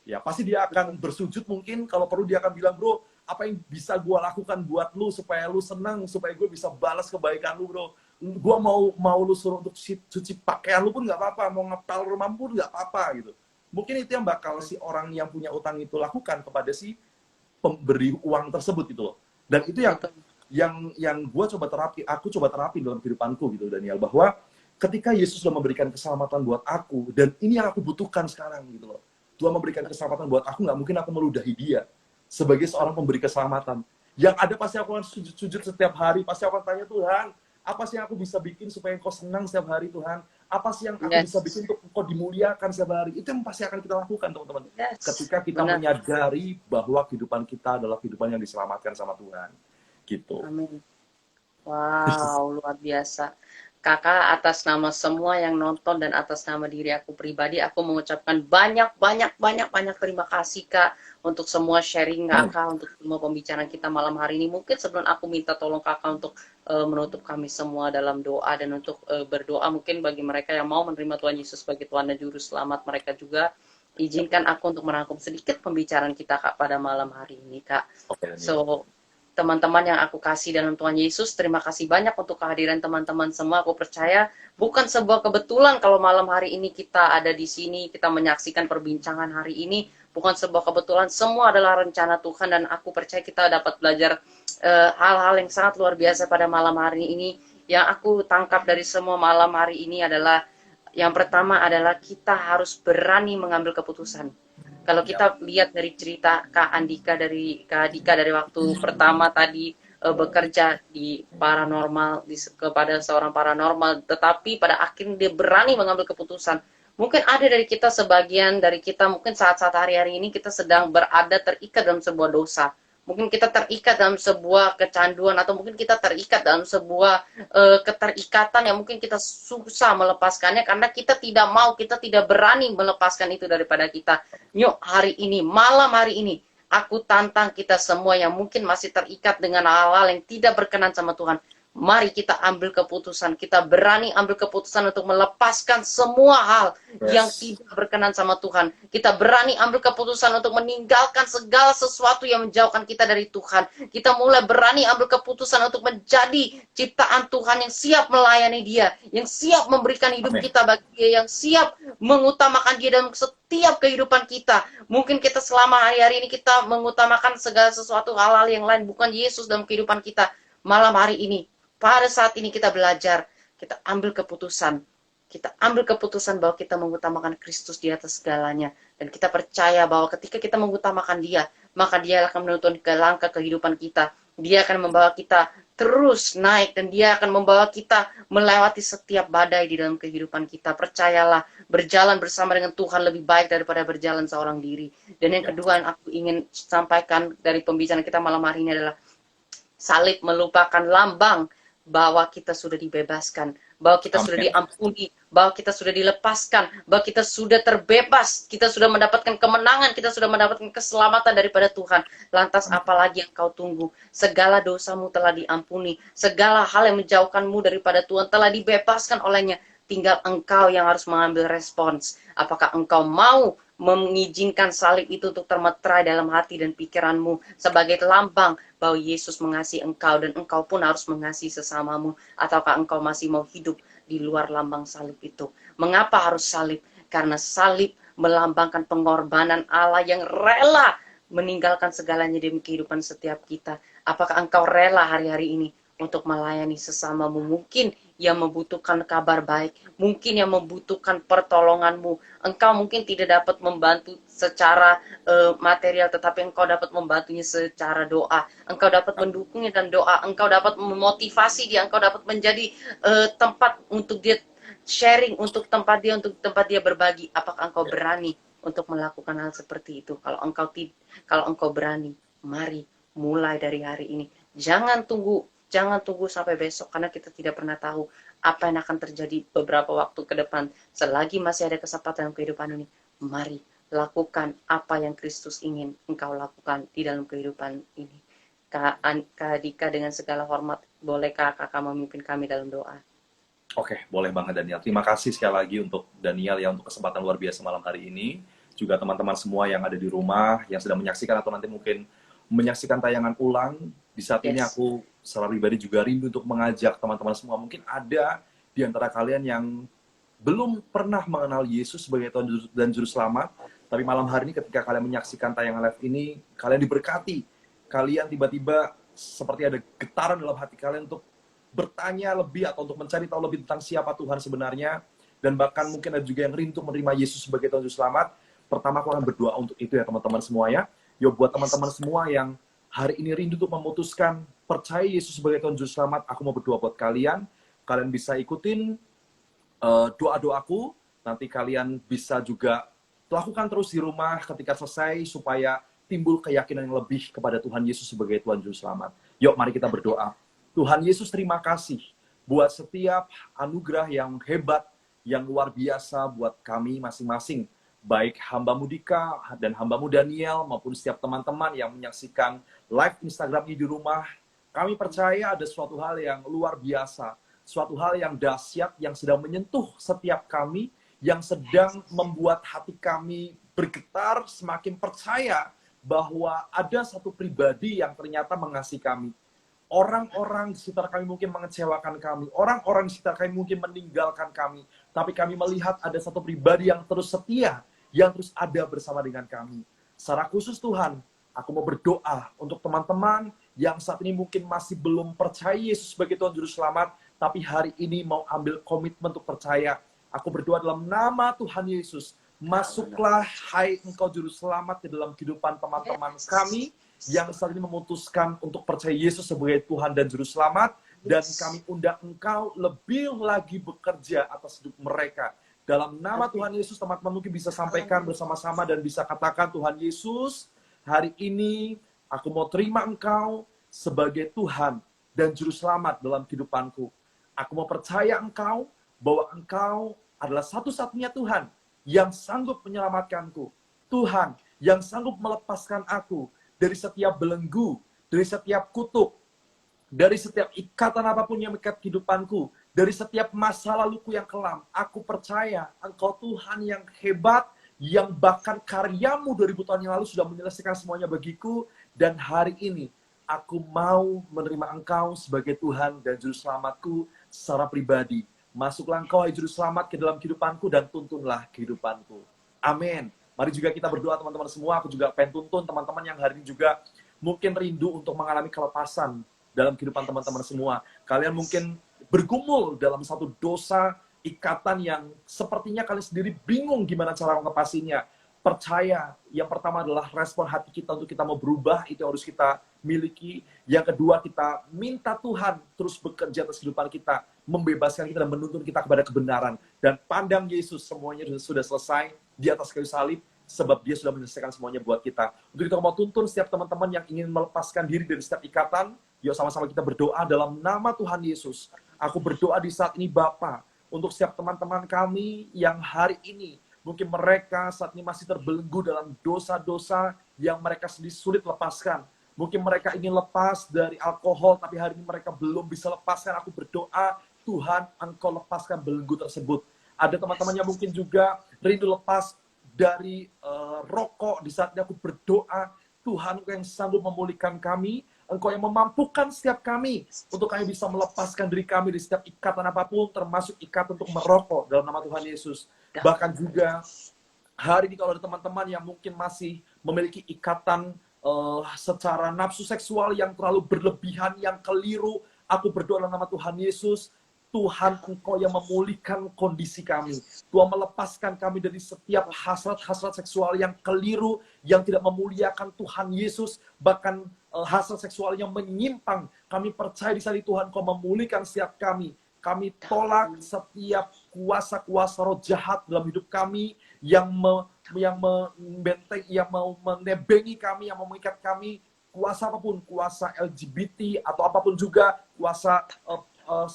Speaker 2: Ya pasti dia akan bersujud, mungkin kalau perlu dia akan bilang, bro, apa yang bisa gue lakukan buat lu supaya lu senang, supaya gue bisa balas kebaikan lu, bro. Gue mau lu suruh untuk cuci pakaian lu pun nggak apa-apa, mau ngepel rumah pun nggak apa-apa gitu. Mungkin itu yang bakal si orang yang punya utang itu lakukan kepada si pemberi uang tersebut gitu loh. Dan itu yang gue coba terapi, aku coba terapi dalam kehidupanku gitu, Daniel, bahwa ketika Yesus sudah memberikan keselamatan buat aku, dan ini yang aku butuhkan sekarang gitu loh. Tuhan memberikan keselamatan buat aku, nggak mungkin aku meludahi dia sebagai seorang pemberi keselamatan. Yang ada pasti aku akan sujud-sujud setiap hari, pasti aku akan tanya, Tuhan, apa sih yang aku bisa bikin supaya Engkau senang setiap hari, Tuhan? Apa sih yang aku bisa bikin untuk Engkau dimuliakan setiap hari? Itu yang pasti akan kita lakukan, teman-teman. Ketika kita menyadari bahwa kehidupan kita adalah kehidupan yang diselamatkan sama Tuhan. Gitu.
Speaker 1: Amin. Wow, luar biasa. Kakak, atas nama semua yang nonton dan atas nama diri aku pribadi, aku mengucapkan banyak terima kasih, Kak, untuk semua sharing Kakak, untuk semua pembicaraan kita malam hari ini. Mungkin sebelum aku minta tolong Kakak untuk menutup kami semua dalam doa dan untuk berdoa, mungkin bagi mereka yang mau menerima Tuhan Yesus sebagai Tuhan dan Juru Selamat mereka juga, izinkan aku untuk merangkum sedikit pembicaraan kita, Kak, pada malam hari ini, Kak. So, teman-teman yang aku kasih dalam Tuhan Yesus, terima kasih banyak untuk kehadiran teman-teman semua. Aku percaya bukan sebuah kebetulan kalau malam hari ini kita ada di sini, kita menyaksikan perbincangan hari ini. Bukan sebuah kebetulan, semua adalah rencana Tuhan, dan aku percaya kita dapat belajar hal-hal yang sangat luar biasa pada malam hari ini. Yang aku tangkap dari semua malam hari ini adalah, yang pertama adalah kita harus berani mengambil keputusan. Kalau kita lihat dari cerita Kak Andika dari waktu pertama tadi bekerja di paranormal, kepada seorang paranormal, tetapi pada akhirnya dia berani mengambil keputusan. Mungkin ada dari kita, sebagian dari kita mungkin saat-saat hari-hari ini kita sedang berada terikat dalam sebuah dosa. Mungkin kita terikat dalam sebuah kecanduan, atau mungkin kita terikat dalam sebuah keterikatan yang mungkin kita susah melepaskannya karena kita tidak mau, kita tidak berani melepaskan itu daripada kita. Yuk, hari ini, malam hari ini, aku tantang kita semua yang mungkin masih terikat dengan hal-hal yang tidak berkenan sama Tuhan. Mari kita ambil keputusan, kita berani ambil keputusan untuk melepaskan semua hal yang tidak berkenan sama Tuhan. Kita berani ambil keputusan untuk meninggalkan segala sesuatu yang menjauhkan kita dari Tuhan. Kita mulai berani ambil keputusan untuk menjadi ciptaan Tuhan yang siap melayani Dia, yang siap memberikan hidup kita bagi Dia, yang siap mengutamakan Dia dalam setiap kehidupan kita. Mungkin kita selama hari-hari ini kita mengutamakan segala sesuatu hal-hal yang lain, bukan Yesus dalam kehidupan kita. Malam hari ini, pada saat ini kita belajar, kita ambil keputusan. Kita ambil keputusan bahwa kita mengutamakan Kristus di atas segalanya. Dan kita percaya bahwa ketika kita mengutamakan Dia, maka Dia akan menuntun ke langkah kehidupan kita. Dia akan membawa kita terus naik, dan Dia akan membawa kita melewati setiap badai di dalam kehidupan kita. Percayalah, berjalan bersama dengan Tuhan lebih baik daripada berjalan seorang diri. Dan yang kedua yang aku ingin sampaikan dari pembicaraan kita malam hari ini adalah, salib melupakan lambang bahwa kita sudah dibebaskan, bahwa kita sudah diampuni, bahwa kita sudah dilepaskan, bahwa kita sudah terbebas, kita sudah mendapatkan kemenangan, kita sudah mendapatkan keselamatan daripada Tuhan. Lantas apalagi yang kau tunggu? Segala dosamu telah diampuni, segala hal yang menjauhkanmu daripada Tuhan telah dibebaskan olehnya. Tinggal engkau yang harus mengambil respons. Apakah engkau mau mengizinkan salib itu untuk termeterai dalam hati dan pikiranmu sebagai lambang bahwa Yesus mengasihi engkau dan engkau pun harus mengasihi sesamamu, ataukah engkau masih mau hidup di luar lambang salib itu? Mengapa harus salib? Karena salib melambangkan pengorbanan Allah yang rela meninggalkan segalanya demi kehidupan setiap kita. Apakah engkau rela hari-hari ini untuk melayani sesamamu? Mungkin yang membutuhkan kabar baik, mungkin yang membutuhkan pertolonganmu. Engkau mungkin tidak dapat membantu secara material, tetapi engkau dapat membantunya secara doa. Engkau dapat mendukungnya dan doa. Engkau dapat memotivasi dia. Engkau dapat menjadi tempat untuk dia sharing, untuk tempat dia berbagi. Apakah engkau berani untuk melakukan hal seperti itu? Kalau engkau berani, mari mulai dari hari ini. Jangan tunggu sampai besok, karena kita tidak pernah tahu apa yang akan terjadi beberapa waktu ke depan. Selagi masih ada kesempatan dalam kehidupan ini, mari lakukan apa yang Kristus ingin engkau lakukan di dalam kehidupan ini. Kak Dika, dengan segala hormat, bolehkah kakak memimpin kami dalam doa?
Speaker 2: Oke, boleh banget Daniel. Terima kasih sekali lagi untuk Daniel ya, untuk kesempatan luar biasa malam hari ini. Juga teman-teman semua yang ada di rumah, yang sedang menyaksikan atau nanti mungkin menyaksikan tayangan ulang. Di saat ini aku secara pribadi juga rindu untuk mengajak teman-teman semua. Mungkin ada di antara kalian yang belum pernah mengenal Yesus sebagai Tuhan dan Juru Selamat. Tapi malam hari ini ketika kalian menyaksikan tayangan live ini, kalian diberkati. Kalian tiba-tiba seperti ada getaran dalam hati kalian untuk bertanya lebih atau untuk mencari tahu lebih tentang siapa Tuhan sebenarnya, dan bahkan mungkin ada juga yang rindu menerima Yesus sebagai Tuhan Juru Selamat, pertama aku akan berdoa untuk itu ya teman-teman semua ya. Yuk buat teman-teman semua yang hari ini rindu untuk memutuskan percaya Yesus sebagai Tuhan Juru Selamat, aku mau berdoa buat kalian. Kalian bisa ikutin doa-doaku, nanti kalian bisa juga lakukan terus di rumah ketika selesai supaya timbul keyakinan yang lebih kepada Tuhan Yesus sebagai Tuhan Juru Selamat. Yuk mari kita berdoa. Tuhan Yesus, terima kasih buat setiap anugerah yang hebat, yang luar biasa buat kami masing-masing. Baik hamba-Mu Dika dan hamba-Mu Daniel maupun setiap teman-teman yang menyaksikan live Instagram ini di rumah. Kami percaya ada suatu hal yang luar biasa, suatu hal yang dahsyat yang sedang menyentuh setiap kami, yang sedang membuat hati kami bergetar, semakin percaya bahwa ada satu pribadi yang ternyata mengasihi kami. Orang-orang di sekitar kami mungkin mengecewakan kami, orang-orang di sekitar kami mungkin meninggalkan kami, tapi kami melihat ada satu pribadi yang terus setia, yang terus ada bersama dengan kami. Secara khusus Tuhan, aku mau berdoa untuk teman-teman yang saat ini mungkin masih belum percaya Yesus sebagai Tuhan Juru Selamat, tapi hari ini mau ambil komitmen untuk percaya. Aku berdoa dalam nama Tuhan Yesus, masuklah hai Engkau Juru Selamat di dalam kehidupan teman-teman kami yang saat ini memutuskan untuk percaya Yesus sebagai Tuhan dan Juru Selamat, dan kami undang Engkau lebih lagi bekerja atas hidup mereka. Dalam nama Tuhan Yesus, teman-teman mungkin bisa sampaikan bersama-sama dan bisa katakan, Tuhan Yesus, hari ini aku mau terima Engkau sebagai Tuhan dan Juru Selamat dalam kehidupanku. Aku mau percaya Engkau, bahwa Engkau adalah satu-satunya Tuhan yang sanggup menyelamatkanku. Tuhan yang sanggup melepaskan aku dari setiap belenggu, dari setiap kutuk, dari setiap ikatan apapun yang mengikat kehidupanku, dari setiap masa laluku yang kelam. Aku percaya Engkau Tuhan yang hebat, yang bahkan karyamu 2000 tahun yang lalu sudah menyelesaikan semuanya bagiku, dan hari ini aku mau menerima Engkau sebagai Tuhan dan Juru Selamatku secara pribadi. Masuklah Engkau, hai Juru Selamat, ke dalam kehidupanku dan tuntunlah kehidupanku. Amin. Mari juga kita berdoa teman-teman semua. Aku juga pengen tuntun teman-teman yang hari ini juga mungkin rindu untuk mengalami kelepasan dalam kehidupan teman-teman semua. Kalian mungkin bergumul dalam satu dosa, ikatan yang sepertinya kalian sendiri bingung gimana cara melepasinya. Percaya, yang pertama adalah respon hati kita untuk kita mau berubah, itu yang harus kita miliki. Yang kedua, kita minta Tuhan terus bekerja atas kehidupan kita, membebaskan kita dan menuntun kita kepada kebenaran. Dan pandang Yesus, semuanya sudah selesai di atas kayu salib, sebab dia sudah menyelesaikan semuanya buat kita. Untuk itu mau tuntun setiap teman-teman yang ingin melepaskan diri dari setiap ikatan, yuk sama-sama kita berdoa dalam nama Tuhan Yesus. Aku berdoa di saat ini Bapa, untuk setiap teman-teman kami yang hari ini, mungkin mereka saat ini masih terbelenggu dalam dosa-dosa yang mereka sendiri sulit lepaskan. Mungkin mereka ingin lepas dari alkohol, tapi hari ini mereka belum bisa lepaskan. Aku berdoa, Tuhan, Engkau lepaskan belenggu tersebut. Ada teman-teman yang mungkin juga rindu lepas dari rokok. Di saat ini aku berdoa, Tuhan, Engkau yang sanggup memulihkan kami, Engkau yang memampukan setiap kami, untuk kami bisa melepaskan diri kami dari setiap ikatan apapun, termasuk ikatan untuk merokok, dalam nama Tuhan Yesus. Bahkan juga, hari ini kalau ada teman-teman yang mungkin masih memiliki ikatan secara nafsu seksual yang terlalu berlebihan, yang keliru, aku berdoa dalam nama Tuhan Yesus, Tuhan Engkau yang memulihkan kondisi kami. Tuhan melepaskan kami dari setiap hasrat-hasrat seksual yang keliru, yang tidak memuliakan Tuhan Yesus, bahkan hasrat seksual yang menyimpang. Kami percaya di saat itu Tuhan Engkau memulihkan setiap kami. Kami tolak setiap kuasa-kuasa roh jahat dalam hidup kami, yang membenteng, yang mau menebengi kami, yang mau mengikat kami, kuasa apapun, kuasa LGBT atau apapun juga, kuasa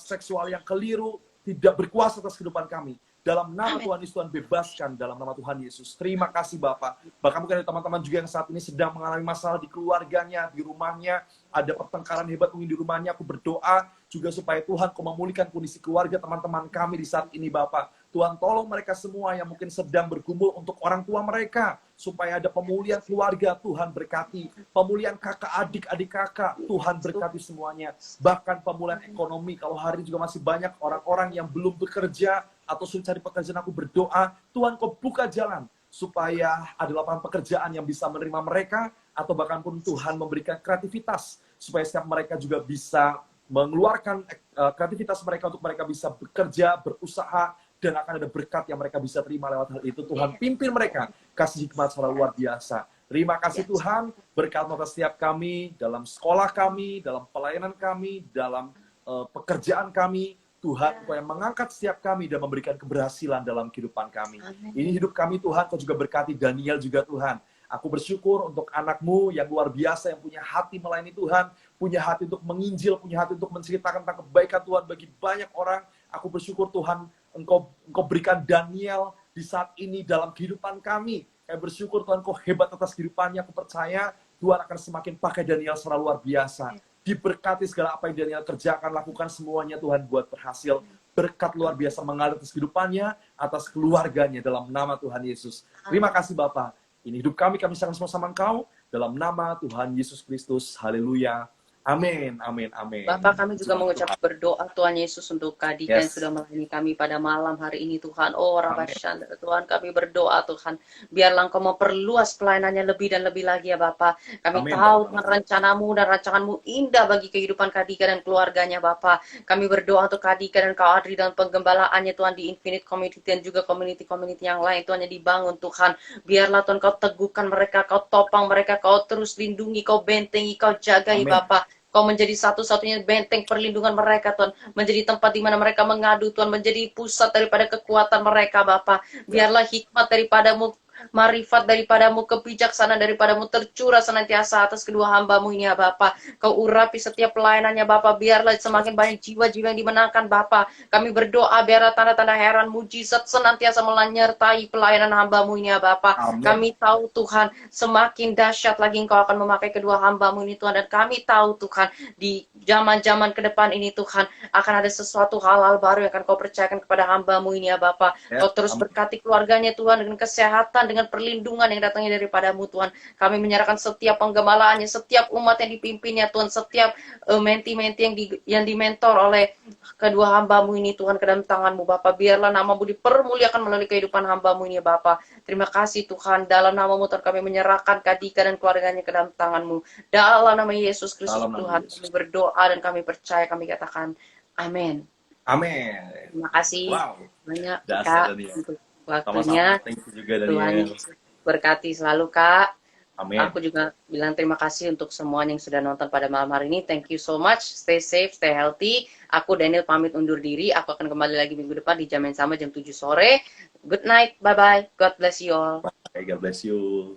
Speaker 2: seksual yang keliru, tidak berkuasa atas kehidupan kami. Dalam nama Tuhan Yesus, Tuhan bebaskan dalam nama Tuhan Yesus. Terima kasih Bapak. Bahkan mungkin ada teman-teman juga yang saat ini sedang mengalami masalah di keluarganya, di rumahnya, ada pertengkaran hebat mungkin di rumahnya. Aku berdoa juga supaya Tuhan Kau memulihkan kondisi keluarga teman-teman kami di saat ini Bapak. Tuhan tolong mereka semua yang mungkin sedang bergumul untuk orang tua mereka, supaya ada pemulihan keluarga, Tuhan berkati. Pemulihan kakak adik, adik kakak, Tuhan berkati semuanya. Bahkan pemulihan ekonomi, kalau hari ini juga masih banyak orang-orang yang belum bekerja atau sulit cari pekerjaan, aku berdoa, Tuhan Kau buka jalan, supaya ada lapangan pekerjaan yang bisa menerima mereka, atau bahkan pun Tuhan memberikan kreativitas, supaya setiap mereka juga bisa mengeluarkan kreativitas mereka untuk mereka bisa bekerja, berusaha, dan akan ada berkat yang mereka bisa terima lewat hal itu. Tuhan, pimpin mereka, kasih hikmat secara luar biasa. Terima kasih Tuhan, berkat atas setiap kami, dalam sekolah kami, dalam pelayanan kami, dalam pekerjaan kami. Tuhan, Kau yang mengangkat setiap kami dan memberikan keberhasilan dalam kehidupan kami. Ini hidup kami Tuhan, Kau juga berkati Daniel juga Tuhan. Aku bersyukur untuk anakmu yang luar biasa, yang punya hati melayani Tuhan, punya hati untuk menginjil, punya hati untuk menceritakan tentang kebaikan Tuhan bagi banyak orang. Aku bersyukur Tuhan, Engkau berikan Daniel di saat ini dalam kehidupan kami. Saya bersyukur Tuhan, Kau hebat atas kehidupannya. Aku percaya Tuhan akan semakin pakai Daniel secara luar biasa. Diberkati segala apa yang Daniel kerjakan, lakukan semuanya Tuhan buat berhasil. Berkat luar biasa mengalir atas kehidupannya, atas keluarganya dalam nama Tuhan Yesus. Terima kasih Bapak. Ini hidup kami serahkan semua sama Engkau. Dalam nama Tuhan Yesus Kristus. Haleluya. Amin, amin, amin.
Speaker 1: Bapak, kami juga mengucap berdoa Tuhan Yesus untuk Kak Dika yang sudah melayani kami pada malam hari ini Tuhan. Oh Rabashandra, Tuhan kami berdoa Tuhan. Biarlah Engkau memperluas pelayanannya lebih dan lebih lagi ya Bapak. Kami tahu Tuhan rencanamu dan rancanganmu indah bagi kehidupan Kak Dika dan keluarganya Bapak. Kami berdoa untuk Kak Dika dan Kak Adri dan penggembalaannya Tuhan di Infinite Community dan juga community-community yang lain Tuhan yang dibangun Tuhan. Biarlah Tuhan Kau teguhkan mereka, Kau topang mereka, Kau terus lindungi, Kau bentengi, Kau jagai Bapak. Kau menjadi satu-satunya benteng perlindungan mereka, Tuhan. Menjadi tempat di mana mereka mengadu, Tuhan. Menjadi pusat daripada kekuatan mereka, Bapa. Biarlah hikmat daripadamu, marifat daripadamu, kebijaksanaan daripadamu tercurah senantiasa atas kedua hamba-Mu ini ya Bapa. Kau urapi setiap pelayanannya Bapa, biarlah semakin banyak jiwa-jiwa yang dimenangkan Bapa. Kami berdoa biarlah tanda-tanda heran mujizat senantiasa menyertai pelayanan hamba-Mu ini ya Bapa. Kami tahu Tuhan, semakin dahsyat lagi Engkau akan memakai kedua hamba-Mu ini Tuhan, dan kami tahu Tuhan, di zaman-zaman ke depan ini Tuhan, akan ada sesuatu hal-hal baru yang akan Kau percayakan kepada hamba-Mu ini ya Bapa. Kau terus berkati keluarganya Tuhan dengan kesehatan, dengan perlindungan yang datangnya daripada-Mu Tuhan. Kami menyerahkan setiap penggembalaannya, setiap umat yang dipimpinnya Tuhan, setiap menti-menti yang dimentor oleh kedua hamba-Mu ini Tuhan ke dalam tangan-Mu Bapa. Biarlah nama-Mu dipermuliakan melalui kehidupan hamba-Mu ini Bapa. Terima kasih Tuhan, dalam nama-Mu Tuhan kami menyerahkan Kak Dika dan keluarganya ke dalam tangan-Mu. Dalam nama Yesus Kristus Tuhan kami berdoa dan kami percaya, kami katakan amin.
Speaker 2: Amin.
Speaker 1: Terima kasih banyak Kak untuk waktunya.
Speaker 2: Juga,
Speaker 1: Tuhan berkati selalu Kak.
Speaker 2: Amin.
Speaker 1: Aku juga bilang terima kasih untuk semuanya yang sudah nonton pada malam hari ini. Thank you so much. Stay safe, stay healthy. Aku Daniel pamit undur diri. Aku akan kembali lagi minggu depan di jam yang sama jam 7 sore. Good night. Bye-bye. God bless you all.
Speaker 2: Bye. God bless you.